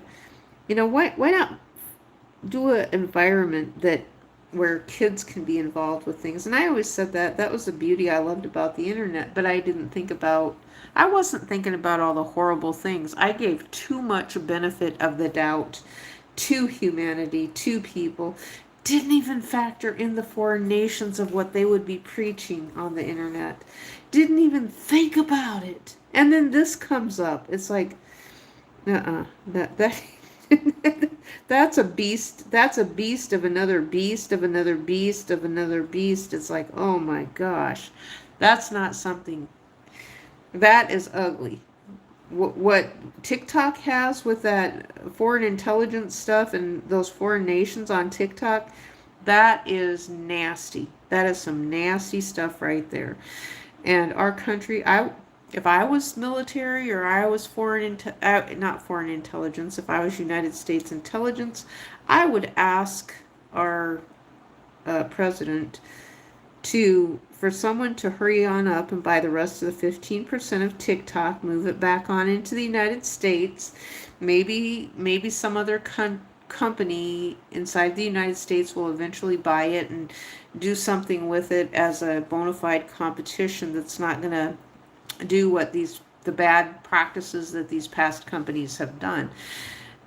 why not do an environment where kids can be involved with things. And I always said that was the beauty I loved about the internet, but I wasn't thinking about all the horrible things. I gave too much benefit of the doubt to humanity, to people. Didn't even factor in the foreign nations of what they would be preaching on the internet. Didn't even think about it. And then this comes up. It's like, that that's a beast. That's a beast of another beast of another beast of another beast. It's like, oh my gosh, that's not something. That is ugly. What TikTok has with that foreign intelligence stuff and those foreign nations on TikTok, that is nasty. That is some nasty stuff right there. And our country, if I was military or I was not foreign intelligence, if I was United States intelligence, I would ask our president for someone to hurry on up and buy the rest of the 15% of TikTok, move it back on into the United States. Maybe some other company inside the United States will eventually buy it and do something with it as a bona fide competition that's not going to do what the bad practices that these past companies have done,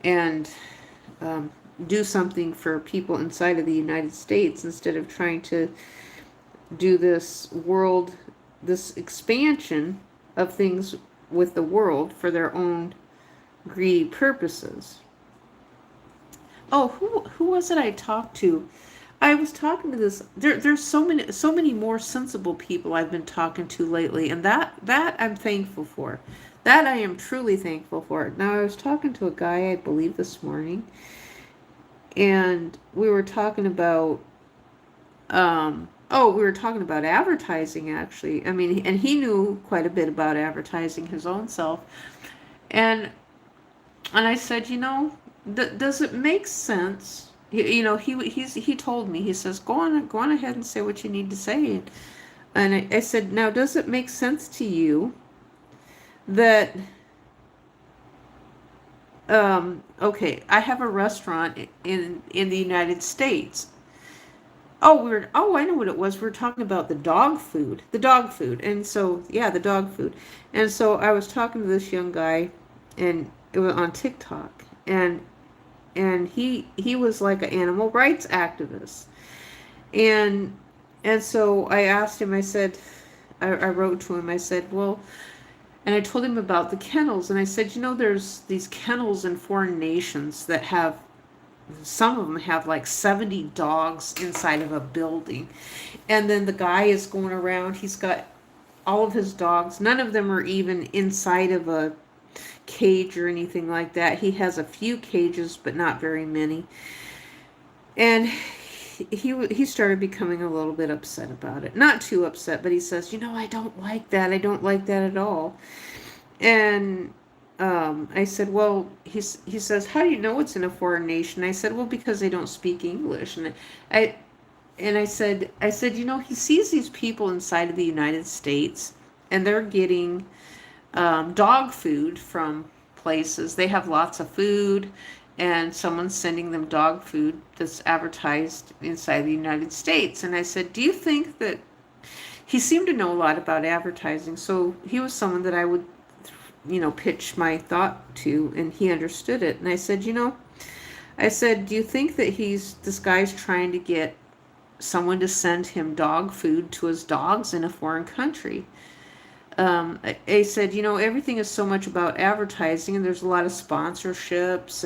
and do something for people inside of the United States instead of trying to do this expansion of things with the world for their own greedy purposes. Oh, who was it I talked to? I was talking to this. There's so many more sensible people I've been talking to lately, and that I'm thankful for. That I am truly thankful for. Now, I was talking to a guy, I believe, this morning, and we were talking about Oh, we were talking about advertising, actually. I mean, and he knew quite a bit about advertising his own self. And and I said, does it make sense? He told me. He says, go on ahead and say what you need to say. And I said, now, does it make sense to you that okay, I have a restaurant in the United States. Oh, I know what it was. We were talking about the dog food. And so, yeah, the dog food. And so I was talking to this young guy, and it was on TikTok, and he was like an animal rights activist. And and so I asked him, I wrote to him, I said, well, and I told him about the kennels, and I said, there's these kennels in foreign nations that have, some of them have like 70 dogs inside of a building. And then the guy is going around, he's got all of his dogs. None of them are even inside of a cage or anything like that. He has a few cages, but not very many. And he started becoming a little bit upset about it. Not too upset, but he says, I don't like that. I don't like that at all. And I said, well, he says, how do you know it's in a foreign nation? I said, well, because they don't speak English. I I said, he sees these people inside of the United States, and they're getting dog food from places. They have lots of food, and someone's sending them dog food that's advertised inside the United States. And I said, do you think that he seemed to know a lot about advertising? So he was someone that I would, pitch my thought to, and he understood it. And I said, do you think that this guy's trying to get someone to send him dog food to his dogs in a foreign country? I said, everything is so much about advertising, and there's a lot of sponsorships,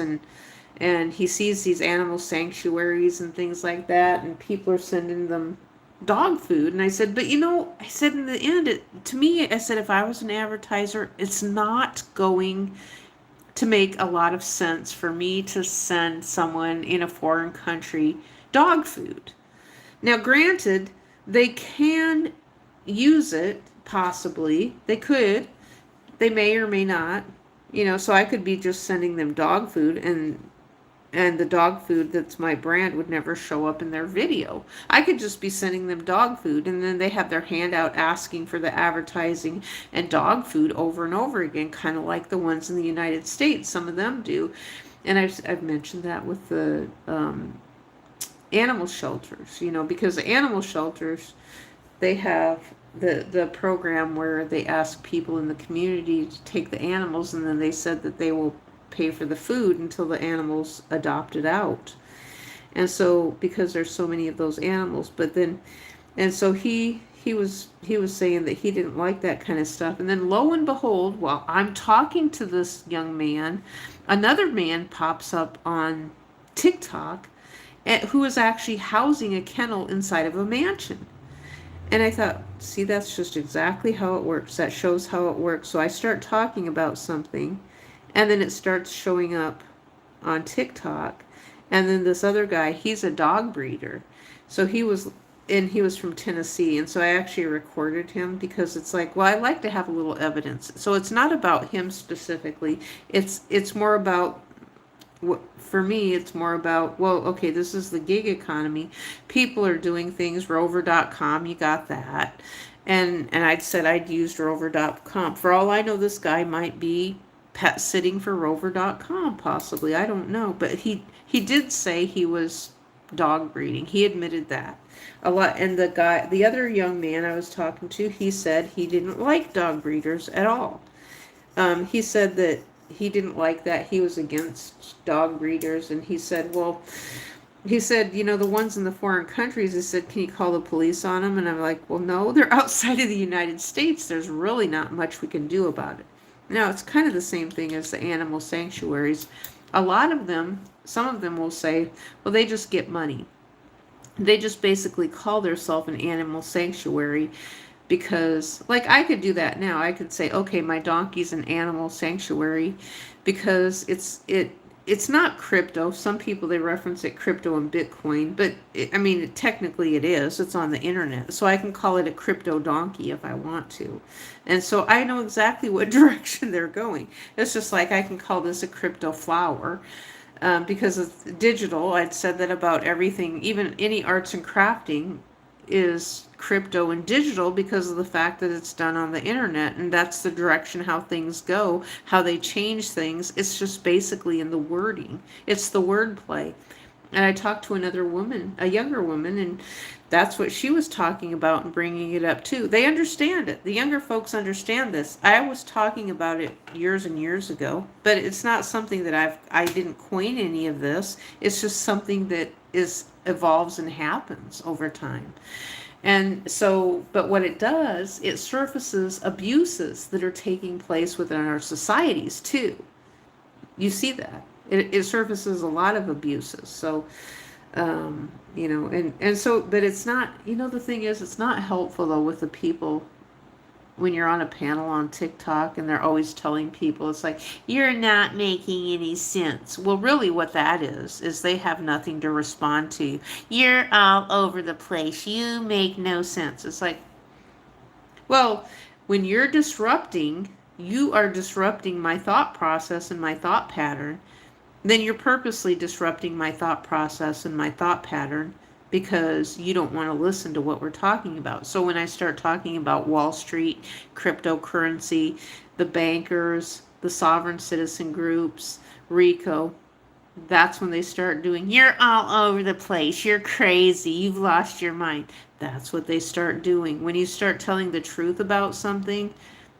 and he sees these animal sanctuaries and things like that, and people are sending them dog food. And I said, but I said, in the end, to me, I said, if I was an advertiser, it's not going to make a lot of sense for me to send someone in a foreign country dog food. Now, granted, they can use it, possibly. They could. They may or may not. So I could be just sending them dog food, and the dog food that's my brand would never show up in their video. I could just be sending them dog food, and then they have their hand out asking for the advertising and dog food over and over again, kind of like the ones in the United States. Some of them do. And I've mentioned that with the animal shelters, because the animal shelters, they have the program where they ask people in the community to take the animals, and then they said that they will pay for the food until the animals adopted out. And so, because there's so many of those animals, and so he was saying that he didn't like that kind of stuff. And then lo and behold, while I'm talking to this young man, another man pops up on TikTok who is actually housing a kennel inside of a mansion. And I thought, see, that's just exactly how it works. That shows how it works. So I start talking about something, and then it starts showing up on TikTok. And then this other guy, he's a dog breeder. So he was from Tennessee. And so I actually recorded him, because it's like, well, I like to have a little evidence. So it's not about him specifically. It's more about, for me, it's more about, well, okay, this is the gig economy. People are doing things. Rover.com, you got that. And I'd said I'd used Rover.com. For all I know, this guy might be pet sitting for Rover.com, possibly. I don't know. But he did say he was dog breeding. He admitted that a lot. And the other young man I was talking to, he said he didn't like dog breeders at all. He said that he didn't like that. He was against dog breeders. And he said, well, the ones in the foreign countries, he said, can you call the police on them? And I'm like, well, no, they're outside of the United States. There's really not much we can do about it. Now, it's kind of the same thing as the animal sanctuaries. A lot of them, some of them will say, well, they just get money. They just basically call themselves an animal sanctuary, because, like, I could do that now. I could say, okay, my donkey's an animal sanctuary, because it's not crypto. Some people, they reference it crypto and Bitcoin, but I mean, technically it is. It's on the internet. So I can call it a crypto donkey if I want to. And so I know exactly what direction they're going. It's just like I can call this a crypto flower. Because it's digital. I'd said that about everything, even any arts and crafting is crypto and digital because of the fact that it's done on the internet, and that's the direction how things go, how they change things. It's just basically in the wording. It's the wordplay. And I talked to another woman, a younger woman, and that's what she was talking about and bringing it up too. They understand it. The younger folks understand this. I was talking about it years and years ago, but it's not something that I didn't coin any of this. It's just something that evolves and happens over time. And so, but what it does, it surfaces abuses that are taking place within our societies too. You see that. It surfaces a lot of abuses. So, and so, but it's not, the thing is, it's not helpful though with the people when you're on a panel on TikTok and they're always telling people, it's like, you're not making any sense. Well, really what that is they have nothing to respond to. You're all over the place. You make no sense. It's like, well, when you're disrupting, you are disrupting my thought process and my thought pattern. Then you're purposely disrupting my thought process and my thought pattern because you don't want to listen to what we're talking about. So when I start talking about Wall Street, cryptocurrency, the bankers, the sovereign citizen groups, RICO, that's when they start doing, you're all over the place, you're crazy, you've lost your mind. That's what they start doing. When you start telling the truth about something,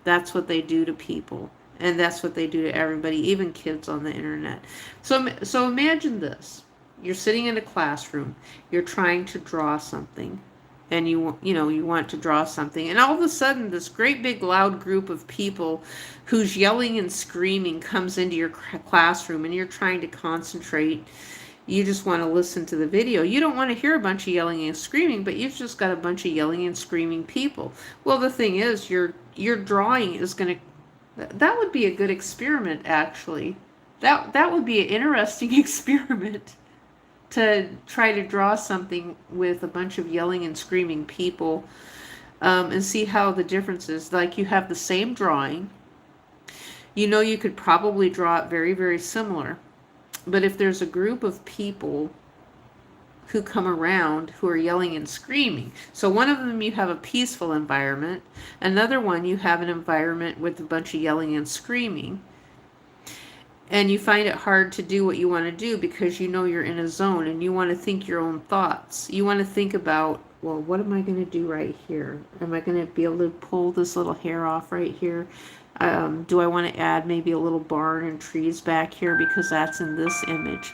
that's what they do to people. And that's what they do to everybody, even kids on the internet. So imagine this. You're sitting in a classroom. You're trying to draw something. And you want to draw something. And all of a sudden, this great big loud group of people who's yelling and screaming comes into your classroom. And you're trying to concentrate. You just want to listen to the video. You don't want to hear a bunch of yelling and screaming, but you've just got a bunch of yelling and screaming people. Well, the thing is, your drawing is going to... That would be a good experiment, actually. That would be an interesting experiment to try to draw something with a bunch of yelling and screaming people and see how the difference is. Like, you have the same drawing. You could probably draw it very, very similar. But if there's a group of people who come around who are yelling and screaming. So one of them, you have a peaceful environment. Another one, you have an environment with a bunch of yelling and screaming. And you find it hard to do what you want to do because you're in a zone and you want to think your own thoughts. You want to think about, well, what am I going to do right here? Am I going to be able to pull this little hair off right here? Do I want to add maybe a little barn and trees back here because that's in this image?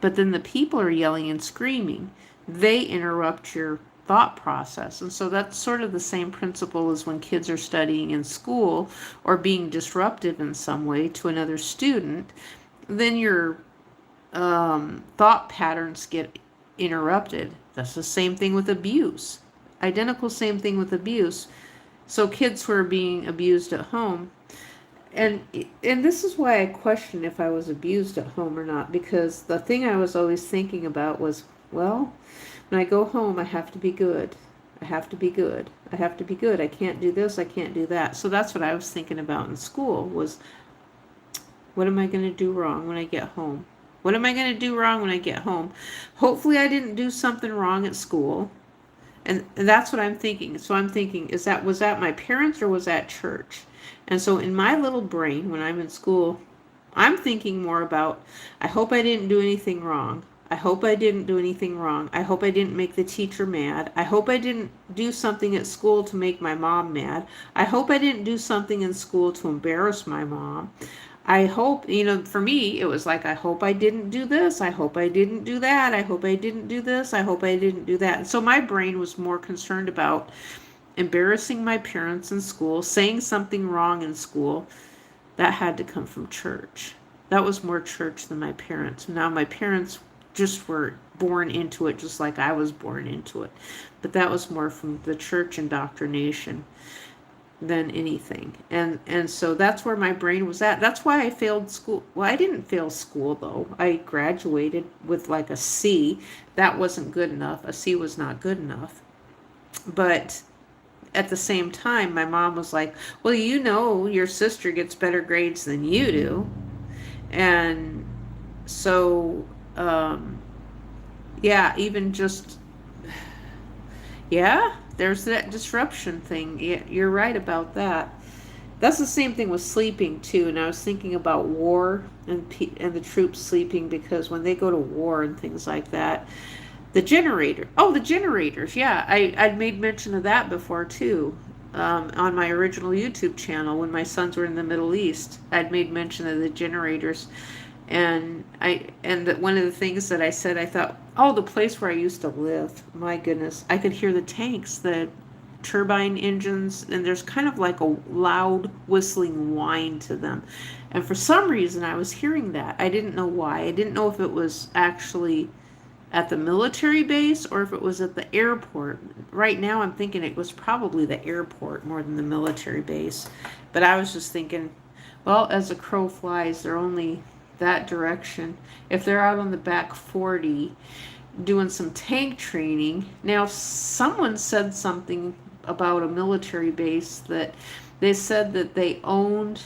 But then the people are yelling and screaming. They interrupt your thought process. And so that's sort of the same principle as when kids are studying in school or being disruptive in some way to another student. Then your thought patterns get interrupted. That's the same thing with abuse. Identical same thing with abuse. So kids who are being abused at home, and this is why I question if I was abused at home or not, because the thing I was always thinking about was, well, when I go home, I have to be good. I have to be good. I have to be good. I can't do this. I can't do that. So that's what I was thinking about in school was, what am I going to do wrong when I get home? What am I going to do wrong when I get home? Hopefully I didn't do something wrong at school. And that's what I'm thinking. So I'm thinking, was that my parents or was that church? And so in my little brain, when I'm in school, I'm thinking more about, I hope I didn't do anything wrong. I hope I didn't do anything wrong. I hope I didn't make the teacher mad. I hope I didn't do something at school to make my mom mad. I hope I didn't do something in school to embarrass my mom. I hope, for me, it was like, I hope I didn't do this. I hope I didn't do that. I hope I didn't do this. I hope I didn't do that. And so my brain was more concerned about embarrassing my parents in school, saying something wrong in school. That had to come from church. That was more church than my parents. Now my parents just were born into it, just like I was born into it. But that was more from the church indoctrination. than anything. And so that's where my brain was at. That's why I failed school. Well, I didn't fail school though. I graduated with like a C. That wasn't good enough. A C was not good enough. But at the same time, my mom was like, "Well, you know, your sister gets better grades than you do." And so yeah, even just yeah, there's that disruption thing. Yeah, you're right about that. That's the same thing with sleeping too. And I was thinking about war and the troops sleeping, because when they go to war and things like that, the generator. Oh, the generators. Yeah, I'd made mention of that before too. On my original YouTube channel when my sons were in the Middle East, I'd made mention of the generators. And that one of the things that I said, I thought, oh, the place where I used to live, my goodness, I could hear the tanks, the turbine engines, and there's kind of like a loud whistling whine to them. And for some reason, I was hearing that. I didn't know why. I didn't know if it was actually at the military base or if it was at the airport. Right now, I'm thinking it was probably the airport more than the military base. But I was just thinking, well, as the crow flies, they're only that direction. If they're out on the back 40 doing some tank training. Now, someone said something about a military base, that they said that they owned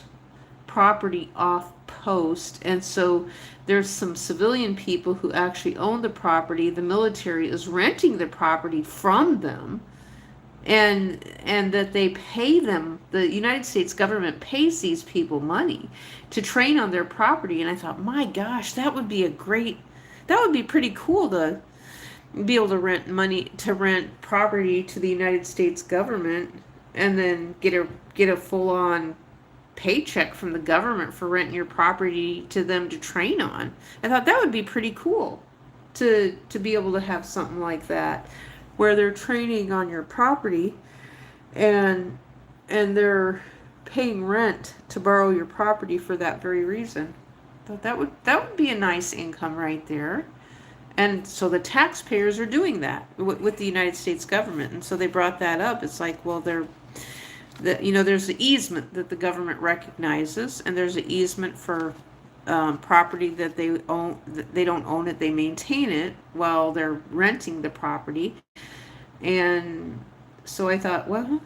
property off post, and so there's some civilian people who actually own the property. The military is renting the property from them, and that they pay them, the United States government pays these people money to train on their property. And I thought, my gosh, that would be pretty cool to be able to rent property to the United States government, and then get a full on paycheck from the government for renting your property to them to train on. I thought that would be pretty cool to be able to have something like that where they're training on your property, and they're paying rent to borrow your property for that very reason. Thought that would be a nice income right there. And so the taxpayers are doing that with the United States government. And so they brought that up. It's like, well, there's the easement that the government recognizes, and there's an easement for property that they own. They don't own it; they maintain it while they're renting the property. And so I thought, well,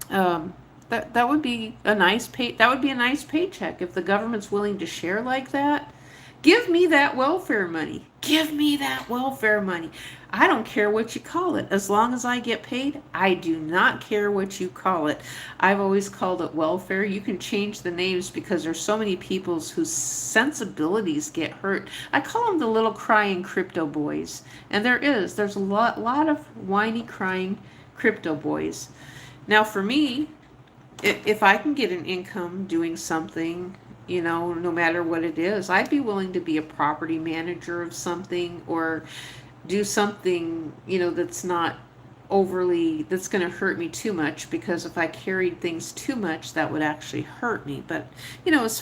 that would be a nice pay. That would be a nice paycheck if the government's willing to share like that. Give me that welfare money. Give me that welfare money. I don't care what you call it. As long as I get paid, I do not care what you call it. I've always called it welfare. You can change the names because there's so many people whose sensibilities get hurt. I call them the little crying crypto boys. And there's a lot of whiny crying crypto boys. Now for me, if I can get an income doing something, no matter what it is, I'd be willing to be a property manager of something, or do something, that's not that's going to hurt me too much, because if I carried things too much, that would actually hurt me. But, as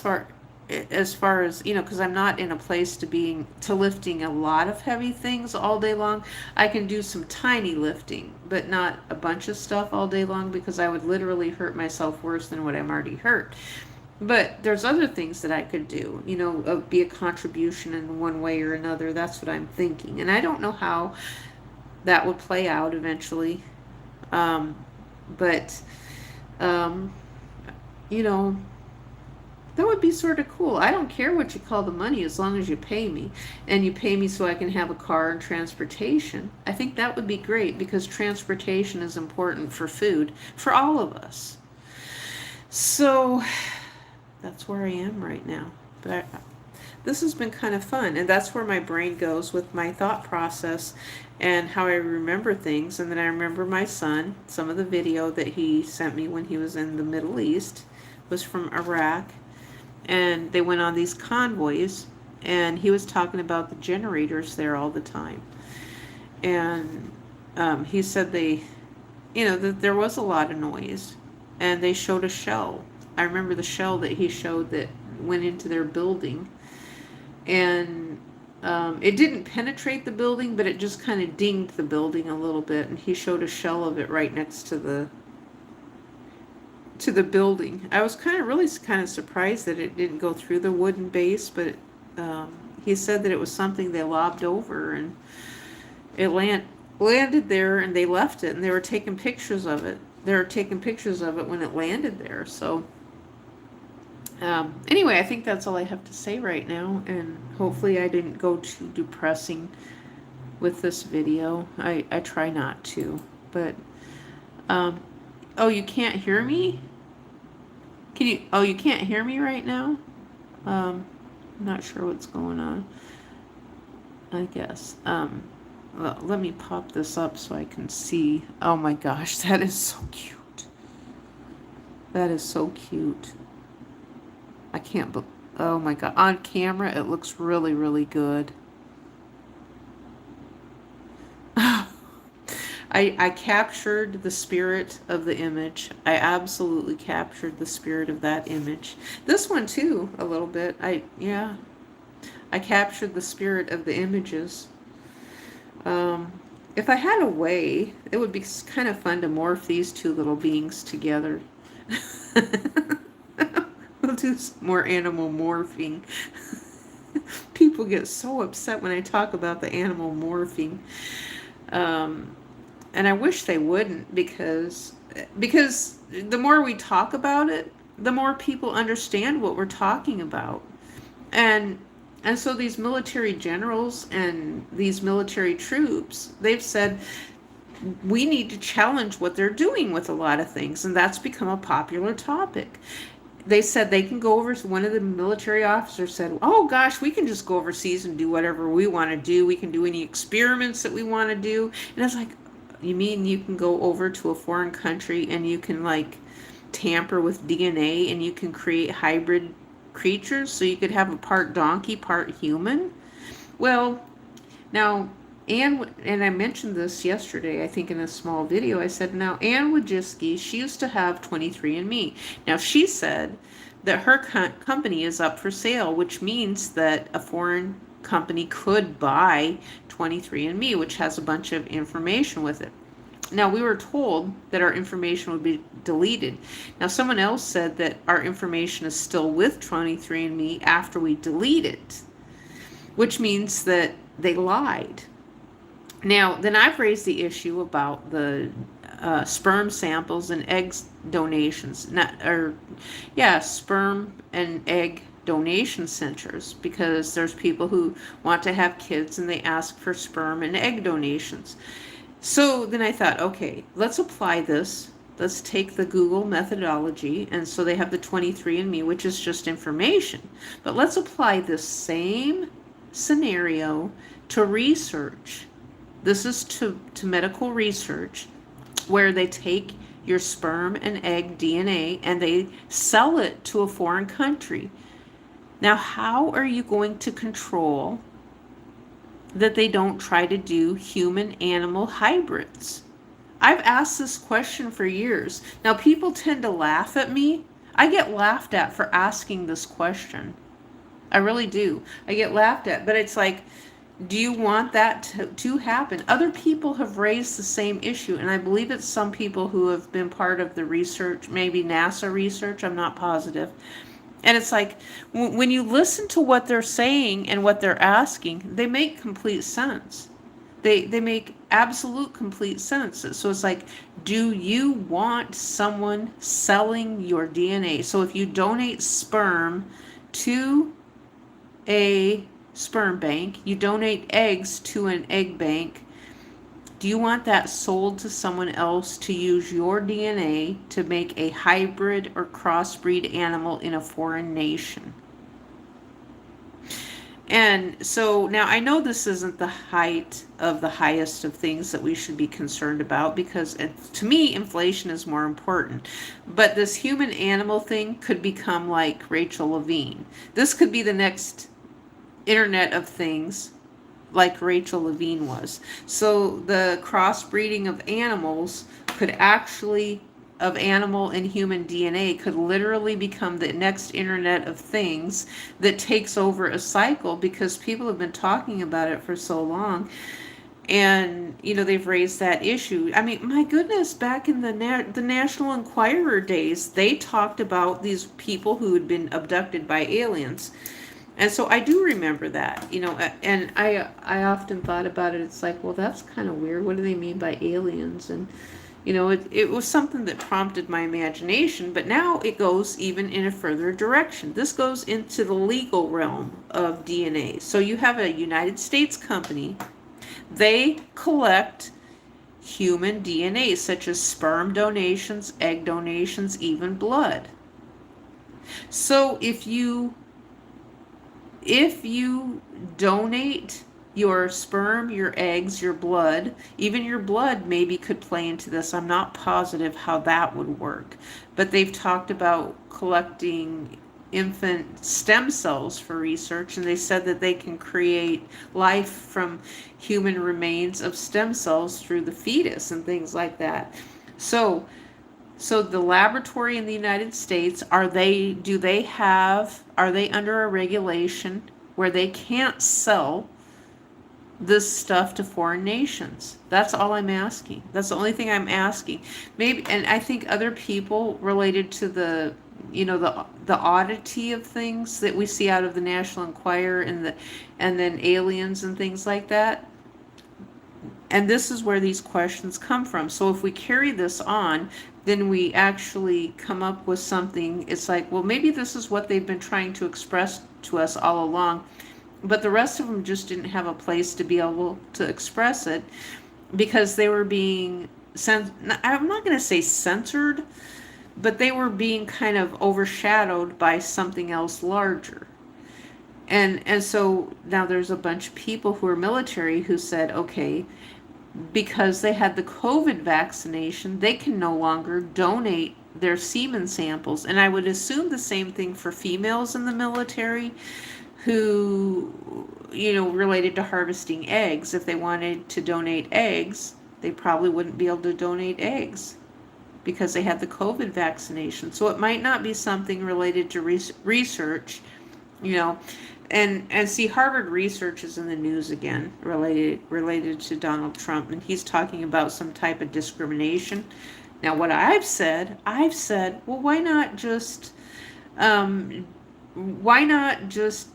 far as, because I'm not in a place to lifting a lot of heavy things all day long. I can do some tiny lifting, but not a bunch of stuff all day long, because I would literally hurt myself worse than what I'm already hurt. But there's other things that I could do, be a contribution in one way or another. That's what I'm thinking. And I don't know how that would play out eventually. But, that would be sort of cool. I don't care what you call the money, as long as you pay me. And you pay me so I can have a car and transportation. I think that would be great, because transportation is important for food, for all of us. So that's where I am right now. But this has been kind of fun, and that's where my brain goes with my thought process and how I remember things. And then I remember my son. Some of the video that he sent me when he was in the Middle East was from Iraq, and they went on these convoys, and he was talking about the generators there all the time. And he said that there was a lot of noise, and they showed a shell. I remember the shell that he showed that went into their building, and it didn't penetrate the building, but it just kind of dinged the building a little bit, and he showed a shell of it right next to to the building. I was really kind of surprised that it didn't go through the wooden base, but he said that it was something they lobbed over, and it landed there, and they left it, and they were taking pictures of it. They were taking pictures of it when it landed there. So anyway, I think that's all I have to say right now, and hopefully I didn't go too depressing with this video. I try not to, but oh, you can't hear me? Can you? Oh, you can't hear me right now? I'm not sure what's going on. I guess. Well, let me pop this up so I can see. Oh my gosh, that is so cute. That is so cute. I can't believe. Oh my god, on camera it looks really, really good. I captured the spirit of the image. I absolutely captured the spirit of that image. This one too, a little bit. Yeah. I captured the spirit of the images. If I had a way, it would be kind of fun to morph these two little beings together. We'll do some more animal morphing. People get so upset when I talk about the animal morphing. And I wish they wouldn't, because the more we talk about it, the more people understand what we're talking about. And so these military generals and these military troops, they've said we need to challenge what they're doing with a lot of things, and that's become a popular topic. They said they can go over, one of the military officers said, oh gosh, we can just go overseas and do whatever we want to do. We can do any experiments that we want to do. And I was like, you mean you can go over to a foreign country and you can like tamper with DNA and you can create hybrid creatures, so you could have a part donkey, part human? Well, now, and I mentioned this yesterday, I think in a small video, I said, now Ann Wojcicki, she used to have 23andMe. Now she said that her company is up for sale, which means that a foreign company could buy 23andMe, which has a bunch of information with it. Now, we were told that our information would be deleted. Now, someone else said that our information is still with 23andMe after we delete it, which means that they lied. Now, then I've raised the issue about the sperm samples and eggs donations, sperm and egg donation centers, because there's people who want to have kids and they ask for sperm and egg donations. So then I thought, okay, let's apply this. Let's take the Google methodology, and so they have the 23andMe, which is just information. But let's apply this same scenario to research. This is to medical research, where they take your sperm and egg DNA and they sell it to a foreign country. Now, how are you going to control that they don't try to do human-animal hybrids? I've asked this question for years. Now, people tend to laugh at me. I get laughed at for asking this question. I really do. I get laughed at, but it's like, do you want that to happen? Other people have raised the same issue, and I believe it's some people who have been part of the research, maybe NASA research, I'm not positive. And it's like, when you listen to what they're saying and what they're asking, they make complete sense. They make absolute complete sense. So it's like, do you want someone selling your DNA? So if you donate sperm to a sperm bank, you donate eggs to an egg bank, do you want that sold to someone else to use your DNA to make a hybrid or crossbreed animal in a foreign nation? And so now I know this isn't the height of the highest of things that we should be concerned about, because to me, inflation is more important. But this human animal thing could become like Rachel Levine. This could be the next Internet of Things, like Rachel Levine was. So the crossbreeding of animals could actually, of animal and human DNA, could literally become the next Internet of Things that takes over a cycle, because people have been talking about it for so long. And, they've raised that issue. I mean, my goodness, back in the National Enquirer days, they talked about these people who had been abducted by aliens. And so I do remember that, and I often thought about it. It's like, well, that's kind of weird. What do they mean by aliens? And, it was something that prompted my imagination, but now it goes even in a further direction. This goes into the legal realm of DNA. So you have a United States company. They collect human DNA, such as sperm donations, egg donations, even blood. So if you donate your sperm, your eggs, your blood, even your blood maybe could play into this. I'm not positive how that would work. But they've talked about collecting infant stem cells for research, and they said that they can create life from human remains of stem cells through the fetus and things like that. So the laboratory in the United States, are they under a regulation where they can't sell this stuff to foreign nations? That's all I'm asking. That's the only thing I'm asking. Maybe, and I think other people related to the oddity of things that we see out of the National Enquirer and then aliens and things like that. And this is where these questions come from. So if we carry this on, then we actually come up with something. It's like, well, maybe this is what they've been trying to express to us all along. But the rest of them just didn't have a place to be able to express it because they were being, I'm not going to say censored, but they were being kind of overshadowed by something else larger. And so now there's a bunch of people who are military who said, okay, because they had the COVID vaccination, they can no longer donate their semen samples. And I would assume the same thing for females in the military who, related to harvesting eggs. If they wanted to donate eggs, they probably wouldn't be able to donate eggs because they had the COVID vaccination. So it might not be something related to research, and see, Harvard research is in the news again, related to Donald Trump, and he's talking about some type of discrimination. Now, what I've said, well, why not just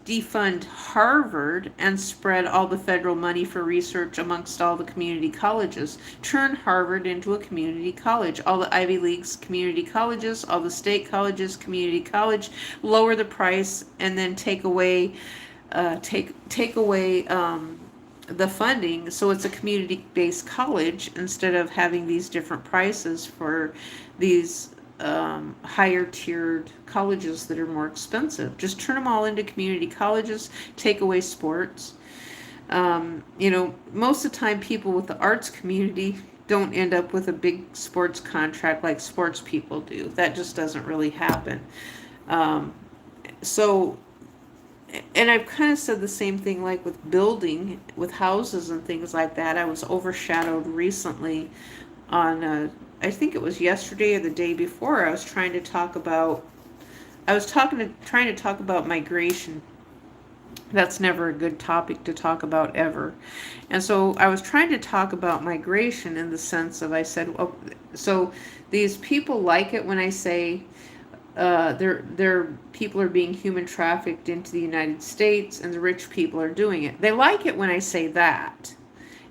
defund Harvard and spread all the federal money for research amongst all the community colleges? Turn Harvard into a community college. All the Ivy League's community colleges, all the state colleges, community college, lower the price, and then take away the funding, so it's a community-based college instead of having these different prices for these higher tiered colleges that are more expensive. Just turn them all into community colleges, take away sports. Most of the time people with the arts community don't end up with a big sports contract like sports people do. That just doesn't really happen. And I've kind of said the same thing like with building, with houses and things like that. I was overshadowed recently on I think it was yesterday or the day before. I was trying to talk about migration. That's never a good topic to talk about ever. And so I was trying to talk about migration in the sense of, I said, well, so these people like it when I say their people are being human trafficked into the United States and the rich people are doing it. They like it when I say that.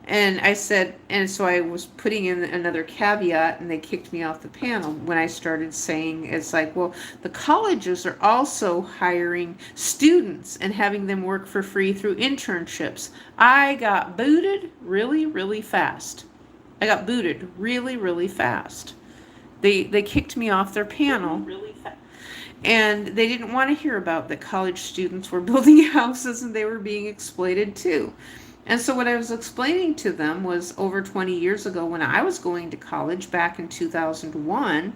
And I said, and so I was putting in another caveat, and they kicked me off the panel when I started saying, it's like, well, the colleges are also hiring students and having them work for free through internships. I got booted really, really fast. They kicked me off their panel. Really fast. And they didn't want to hear about that college students were building houses and they were being exploited too. And so what I was explaining to them was over 20 years ago when I was going to college back in 2001,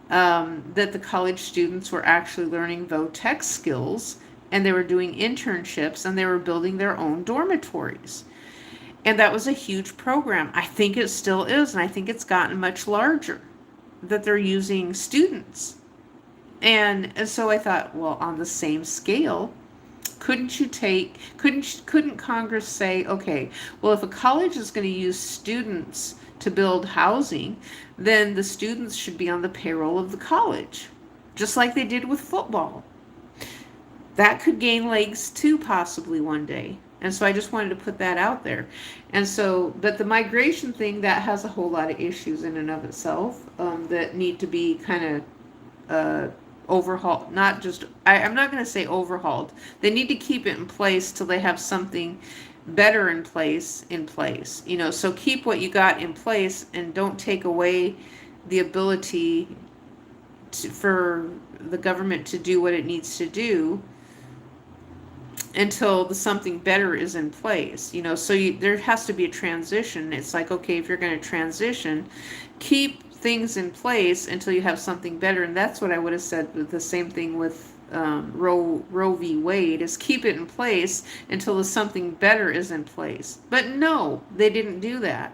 that the college students were actually learning vo-tech skills and they were doing internships and they were building their own dormitories. And that was a huge program. I think it still is, and I think it's gotten much larger, that they're using students. And so I thought, well, on the same scale, couldn't Congress say, okay, well, if a college is going to use students to build housing, then the students should be on the payroll of the college, just like they did with football. That could gain legs too, possibly one day. And so I just wanted to put that out there. And so, but the migration thing, that has a whole lot of issues in and of itself, that need to be kind of overhauled. Not just, I'm not going to say overhauled. They need to keep it in place till they have something better in place. You know, so keep what you got in place and don't take away the ability for the government to do what it needs to do until the something better is in place. You know, so there has to be a transition. It's like, okay, if you're going to transition, keep things in place until you have something better. And that's what I would have said with the same thing with Roe v. Wade, is keep it in place until the something better is in place. But no, they didn't do that.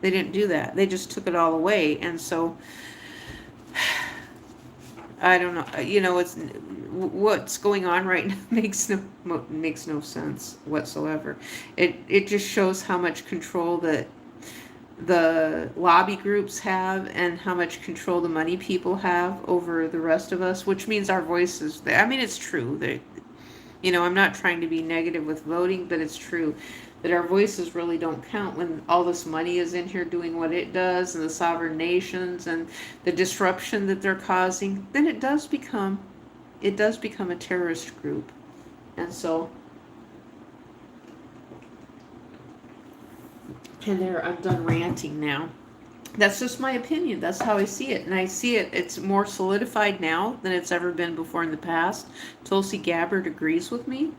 They didn't do that. They just took it all away. And so I don't know. You know, it's what's going on right now makes no sense whatsoever. It just shows how much control that the lobby groups have and how much control the money people have over the rest of us, which means our voices. I mean, it's true that, you know, I'm not trying to be negative with voting, but it's true that our voices really don't count when all this money is in here doing what it does, and the sovereign nations and the disruption that they're causing. Then it does become a terrorist group. And so, and there, I'm done ranting now. That's just my opinion. That's how I see it. And I see it's more solidified now than it's ever been before in the past. Tulsi Gabbard agrees with me.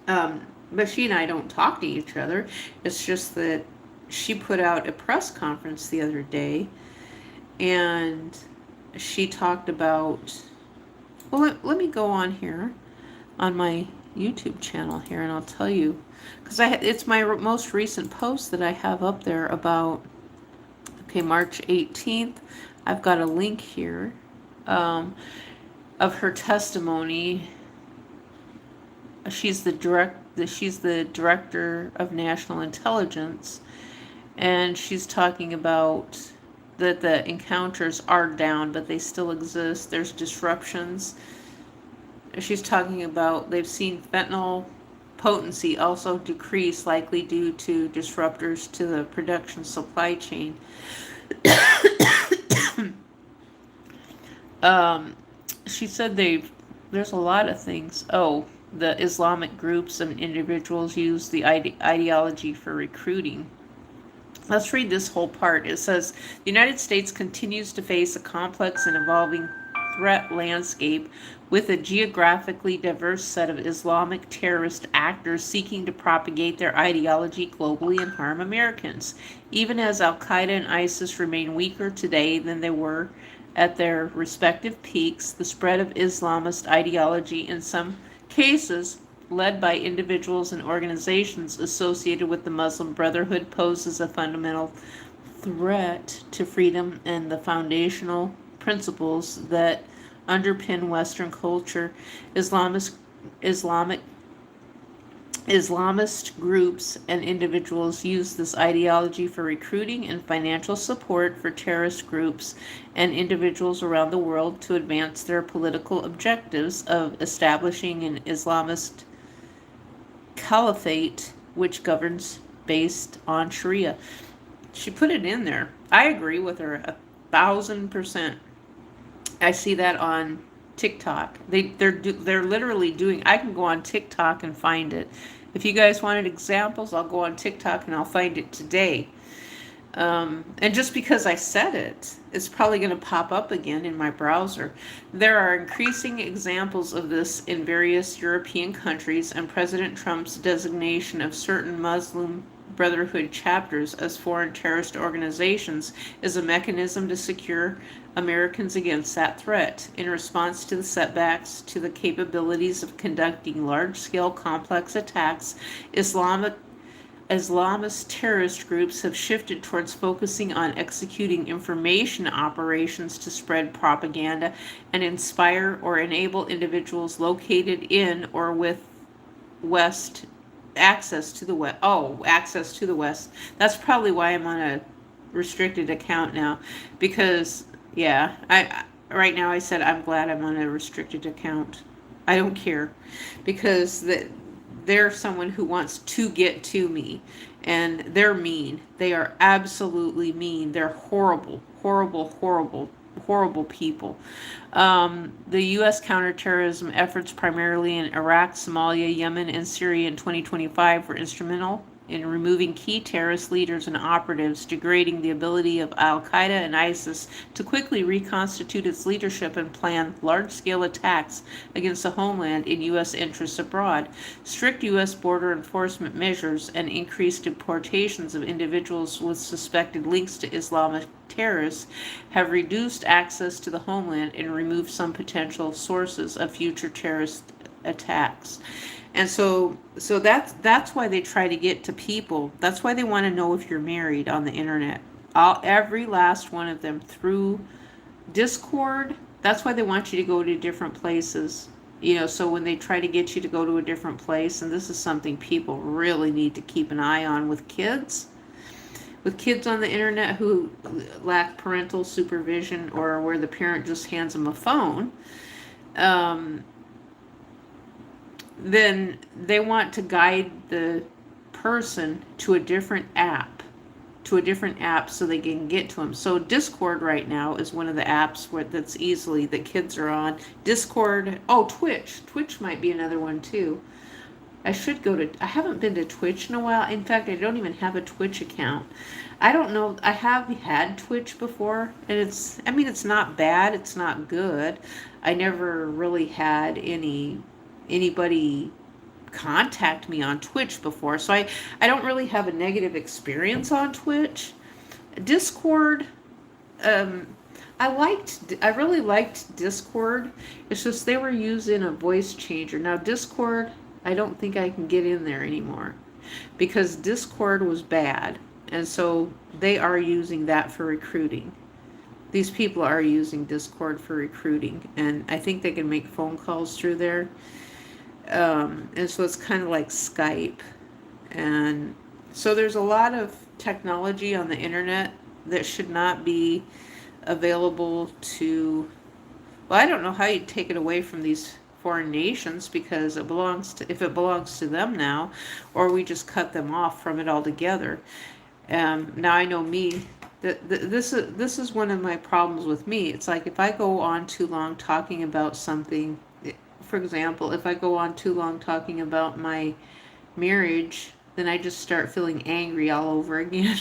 But she and I don't talk to each other. It's just that she put out a press conference the other day, and she talked about, well, let me go on here on my YouTube channel here, and I'll tell you, because it's my most recent post that I have up there about, okay, March 18th. I've got a link here of her testimony. She's the director of national intelligence, and she's talking about that the encounters are down, but they still exist. There's disruptions. She's talking about they've seen fentanyl potency also decrease, likely due to disruptors to the production supply chain. She said there's a lot of things. Oh, the Islamic groups and individuals use the ideology for recruiting. Let's read this whole part. It says, the United States continues to face a complex and evolving threat landscape with a geographically diverse set of Islamic terrorist actors seeking to propagate their ideology globally and harm Americans. Even as Al-Qaeda and ISIS remain weaker today than they were at their respective peaks, the spread of Islamist ideology in some cases, led by individuals and organizations associated with the Muslim Brotherhood, poses a fundamental threat to freedom and the foundational principles that underpin Western culture. Islamist groups and individuals use this ideology for recruiting and financial support for terrorist groups and individuals around the world to advance their political objectives of establishing an Islamist caliphate which governs based on Sharia. She put it in there. I agree with her 1,000%. I see that on TikTok. They're literally doing. I can go on TikTok and find it. If you guys wanted examples, I'll go on TikTok and I'll find it today. And just because I said it, it's probably going to pop up again in my browser. There are increasing examples of this in various European countries, and President Trump's designation of certain Muslim Brotherhood chapters as foreign terrorist organizations is a mechanism to secure Americans against that threat. In response to the setbacks to the capabilities of conducting large-scale complex attacks, Islamist terrorist groups have shifted towards focusing on executing information operations to spread propaganda and inspire or enable individuals located in or with West, access to the West. Oh, access to the West. That's probably why I'm on a restricted account now, because yeah, right now I said I'm glad I'm on a restricted account. I don't care, because they're someone who wants to get to me, and they're mean. They are absolutely mean. They're horrible, horrible, horrible, horrible people. The U.S. counterterrorism efforts, primarily in Iraq, Somalia, Yemen, and Syria in 2025, were instrumental in removing key terrorist leaders and operatives, degrading the ability of Al Qaeda and ISIS to quickly reconstitute its leadership and plan large scale attacks against the homeland in U.S. interests abroad. Strict U.S. border enforcement measures and increased deportations of individuals with suspected links to Islamic terrorists have reduced access to the homeland and removed some potential sources of future terrorist attacks. And so that's why they try to get to people. That's why they want to know if you're married on the internet. Every last one of them through Discord. That's why they want you to go to different places. So when they try to get you to go to a different place, and this is something people really need to keep an eye on with kids. With kids on the internet who lack parental supervision, or where the parent just hands them a phone, then they want to guide the person to a different app, so they can get to them. So Discord right now is one of the apps that's easily, that kids are on. Discord. Oh, Twitch might be another one too. I haven't been to Twitch in a while. In fact, I don't even have a Twitch account. I don't know. I have had Twitch before, and it's not bad. It's not good. I never really had anybody contact me on Twitch before, so I don't really have a negative experience on Twitch. Discord, I really liked Discord. It's just they were using a voice changer. Now Discord, I don't think I can get in there anymore, because Discord was bad, and so they are using that for recruiting. These people are using Discord for recruiting, and I think they can make phone calls through there. And so it's kind of like Skype. And so there's a lot of technology on the internet that should not be available to, well, I don't know how you take it away from these foreign nations, because if it belongs to them now, or we just cut them off from it altogether. Now I know me, this is one of my problems with me. It's like if I go on too long talking about something, for example, if I go on too long talking about my marriage, then I just start feeling angry all over again.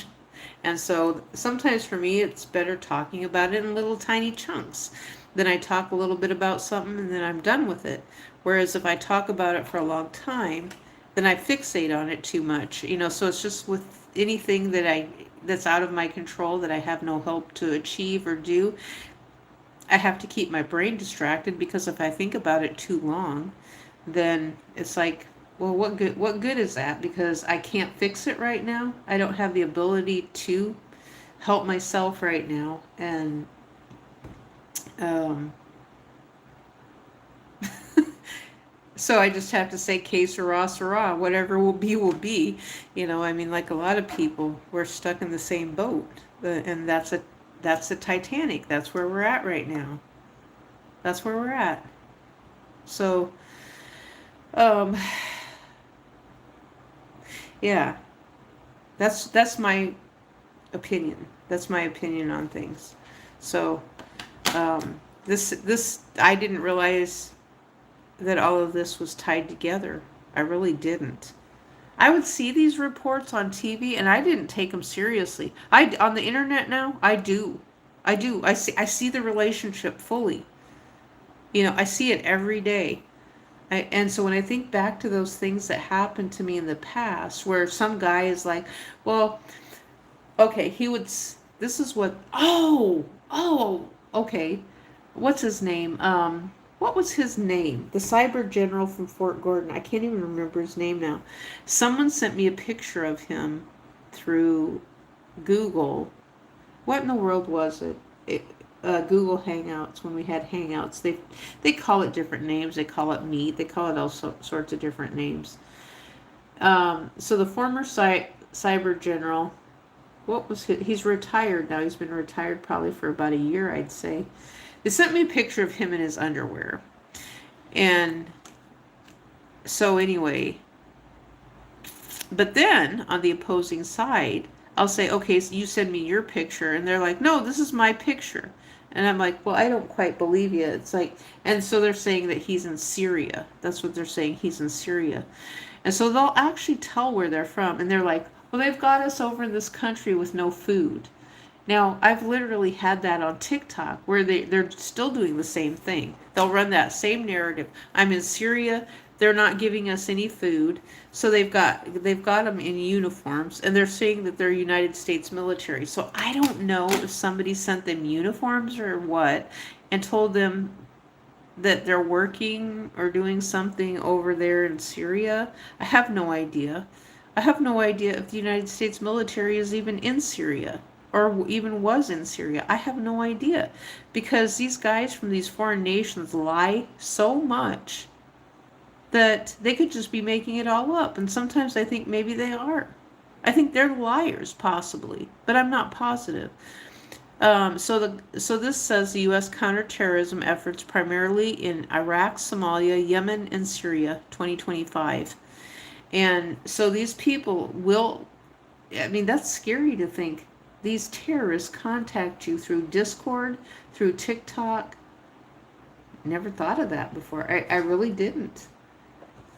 And so sometimes for me, it's better talking about it in little tiny chunks. Then I talk a little bit about something and then I'm done with it. Whereas if I talk about it for a long time, then I fixate on it too much. So it's just with anything that's out of my control, that I have no help to achieve or do, I have to keep my brain distracted, because if I think about it too long, then it's like, well, what good is that? Because I can't fix it right now. I don't have the ability to help myself right now. And so I just have to say, que sera, whatever will be, will be. Like a lot of people, we're stuck in the same boat. And that's the Titanic. That's where we're at right now. That's where we're at. So, yeah, that's my opinion. That's my opinion on things. So, this I didn't realize that all of this was tied together. I really didn't. I would see these reports on TV, and I didn't take them seriously. On the internet now, I do. I see the relationship fully. I see it every day. And so when I think back to those things that happened to me in the past, where some guy is like, well, okay, this is what, okay, what's his name? What was his name? The cyber general from Fort Gordon. I can't even remember his name now. Someone sent me a picture of him through Google. What in the world was it? Google Hangouts, when we had Hangouts. They call it different names. They call it Meet. They call it all sorts of different names. So the former cyber general, what was he's retired now. He's been retired probably for about a year, I'd say. They sent me a picture of him in his underwear. And so anyway, but then on the opposing side, I'll say, okay, so you send me your picture. And they're like, no, this is my picture. And I'm like, well, I don't quite believe you. It's like, and so they're saying that he's in Syria. That's what they're saying. He's in Syria. And so they'll actually tell where they're from. And they're like, well, they've got us over in this country with no food. Now, I've literally had that on TikTok where they're still doing the same thing. They'll run that same narrative. I'm in Syria. They're not giving us any food. So they've got them in uniforms, and they're saying that they're United States military. So I don't know if somebody sent them uniforms or what and told them that they're working or doing something over there in Syria. I have no idea. I have no idea if the United States military is even in Syria or even was in Syria. I have no idea, because these guys from these foreign nations lie so much that they could just be making it all up. And sometimes I think maybe they are. I think they're liars, possibly, but I'm not positive. So this says the U.S. counterterrorism efforts primarily in Iraq, Somalia, Yemen, and Syria, 2025. And so these people will, I mean, that's scary to think. These terrorists contact you through Discord, through TikTok. Never thought of that before. I really didn't.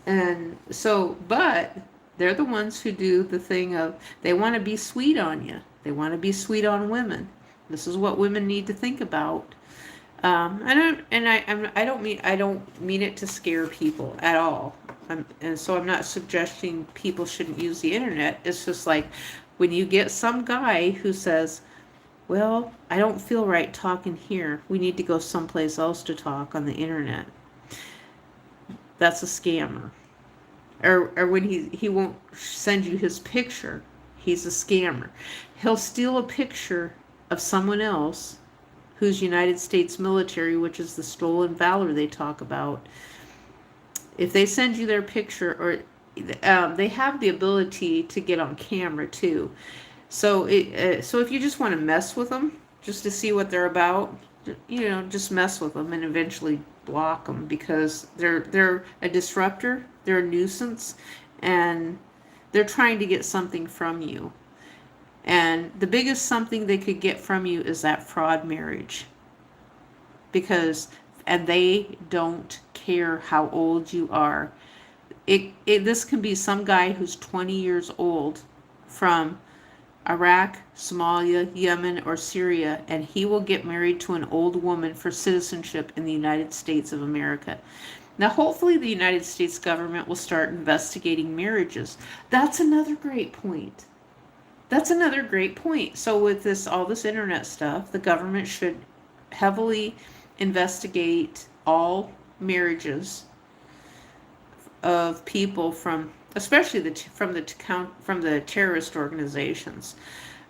And so, but they're the ones who do the thing of, they want to be sweet on you. They want to be sweet on women. This is what women need to think about. I don't mean it to scare people at all. And so I'm not suggesting people shouldn't use the internet. It's just like when you get some guy who says, well, I don't feel right talking here. We need to go someplace else to talk on the internet. That's a scammer. Or when he won't send you his picture, he's a scammer. He'll steal a picture of someone else who's United States military, which is the stolen valor they talk about. If they send you their picture, or they have the ability to get on camera too. So if you just want to mess with them, just to see what they're about, just mess with them and eventually block them, because they're a disruptor, they're a nuisance, and they're trying to get something from you. And the biggest something they could get from you is that fraud marriage. And they don't care how old you are. This can be some guy who's 20 years old from Iraq, Somalia, Yemen, or Syria, and he will get married to an old woman for citizenship in the United States of America. Now, hopefully the United States government will start investigating marriages. That's another great point. So with all this internet stuff, the government should heavily investigate all marriages of people especially from the terrorist organizations.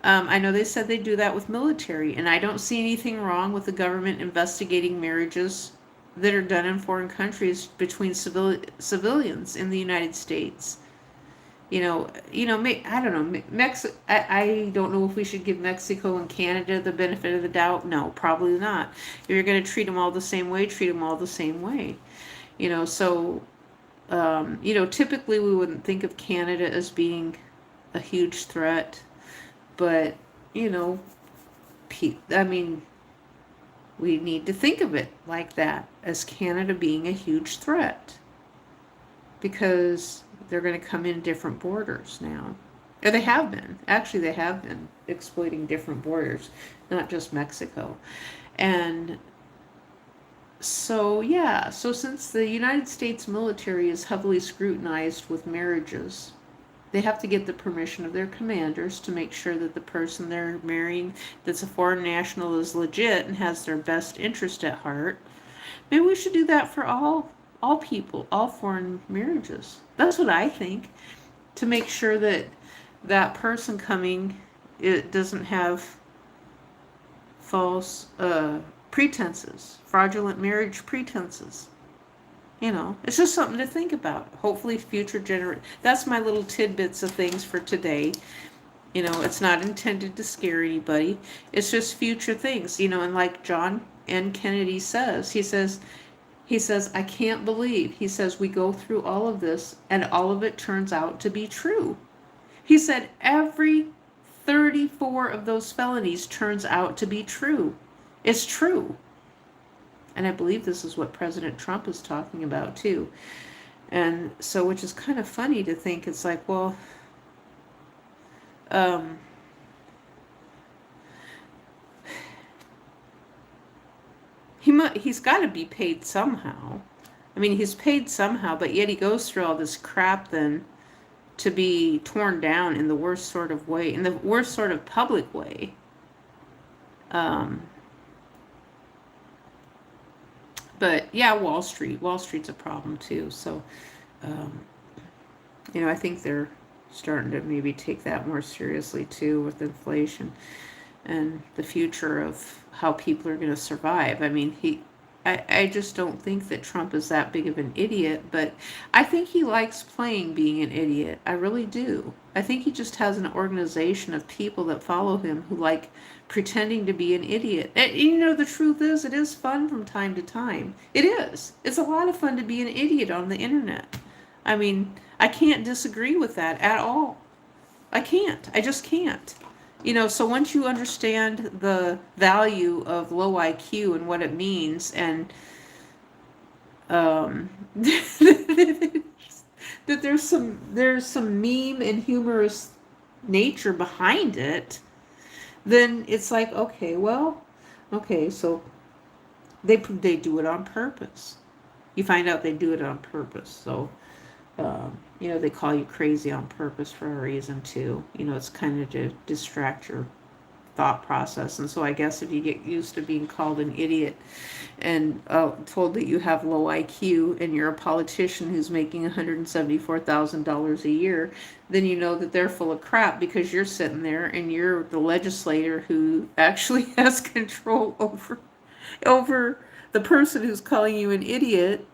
I know they said they do that with military, and I don't see anything wrong with the government investigating marriages that are done in foreign countries between civilians in the United States. I don't know. I don't know if we should give Mexico and Canada the benefit of the doubt. No, probably not. If you're going to treat them all the same way, treat them all the same way. Typically we wouldn't think of Canada as being a huge threat, but, we need to think of it like that, as Canada being a huge threat, because they're going to come in different borders now. Or they have been exploiting different borders, not just Mexico. And so since the United States military is heavily scrutinized with marriages, they have to get the permission of their commanders to make sure that the person they're marrying that's a foreign national is legit and has their best interest at heart. Maybe we should do that for all people, all foreign marriages. That's what I think, to make sure that that person coming, it doesn't have false pretenses, fraudulent marriage pretenses. You know, it's just something to think about. Hopefully future that's my little tidbits of things for today. You know, it's not intended to scare anybody. It's just future things, you know, and like John N. Kennedy says, he says, I can't believe, he says, we go through all of this and all of it turns out to be true. He said every 34 of those felonies turns out to be true. It's true. And I believe this is what President Trump is talking about too. And so, which is kind of funny to think, it's like, well, he's got to be paid somehow. I mean, he's paid somehow, but yet he goes through all this crap then to be torn down in the worst sort of way, in the worst sort of public way. But yeah, Wall Street's a problem too. So, you know, I think they're starting to maybe take that more seriously too with inflation and the future of how people are going to survive. I mean, I just don't think that Trump is that big of an idiot, but I think he likes playing being an idiot. I really do. I think he just has an organization of people that follow him who like pretending to be an idiot. And you know, the truth is, it is fun from time to time. It is. It's a lot of fun to be an idiot on the internet. I mean, I can't disagree with that at all. I can't. I just can't. You know, so once you understand the value of low IQ and what it means, and that there's some meme and humorous nature behind it, then it's like, okay, well, okay, so they do it on purpose. You find out they do it on purpose. So, you know, they call you crazy on purpose for a reason too. You know, it's kind of to distract your thought process. And so I guess if you get used to being called an idiot and told that you have low IQ and you're a politician who's making $174,000 a year, then you know that they're full of crap because you're sitting there and you're the legislator who actually has control over the person who's calling you an idiot,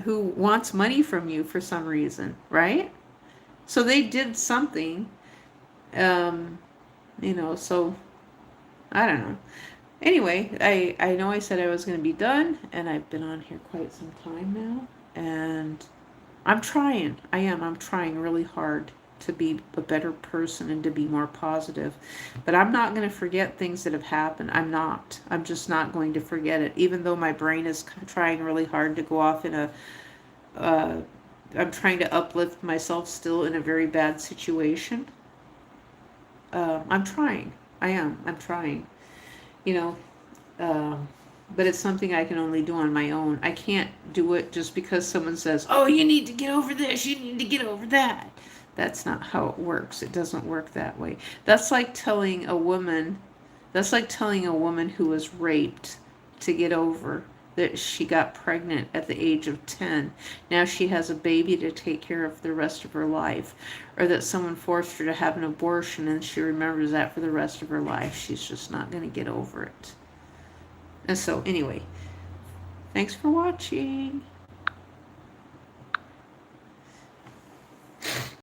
who wants money from you for some reason, right? So they did something, you know, so I don't know. Anyway, I know I said I was going to be done, and I've been on here quite some time now, and I'm trying. I'm trying really hard to be a better person and to be more positive. But I'm not going to forget things that have happened. I'm not. I'm just not going to forget it, even though my brain is trying really hard to go off in a I'm trying to uplift myself still in a very bad situation. I'm trying. I'm trying. You know, but it's something I can only do on my own. I can't do it just because someone says, oh, you need to get over this, you need to get over that. That's not how it works. It doesn't work that way. That's like telling a woman who was raped to get over that she got pregnant at the age of 10. Now she has a baby to take care of the rest of her life. Or that someone forced her to have an abortion and she remembers that for the rest of her life. She's just not going to get over it. And so, anyway, thanks for watching.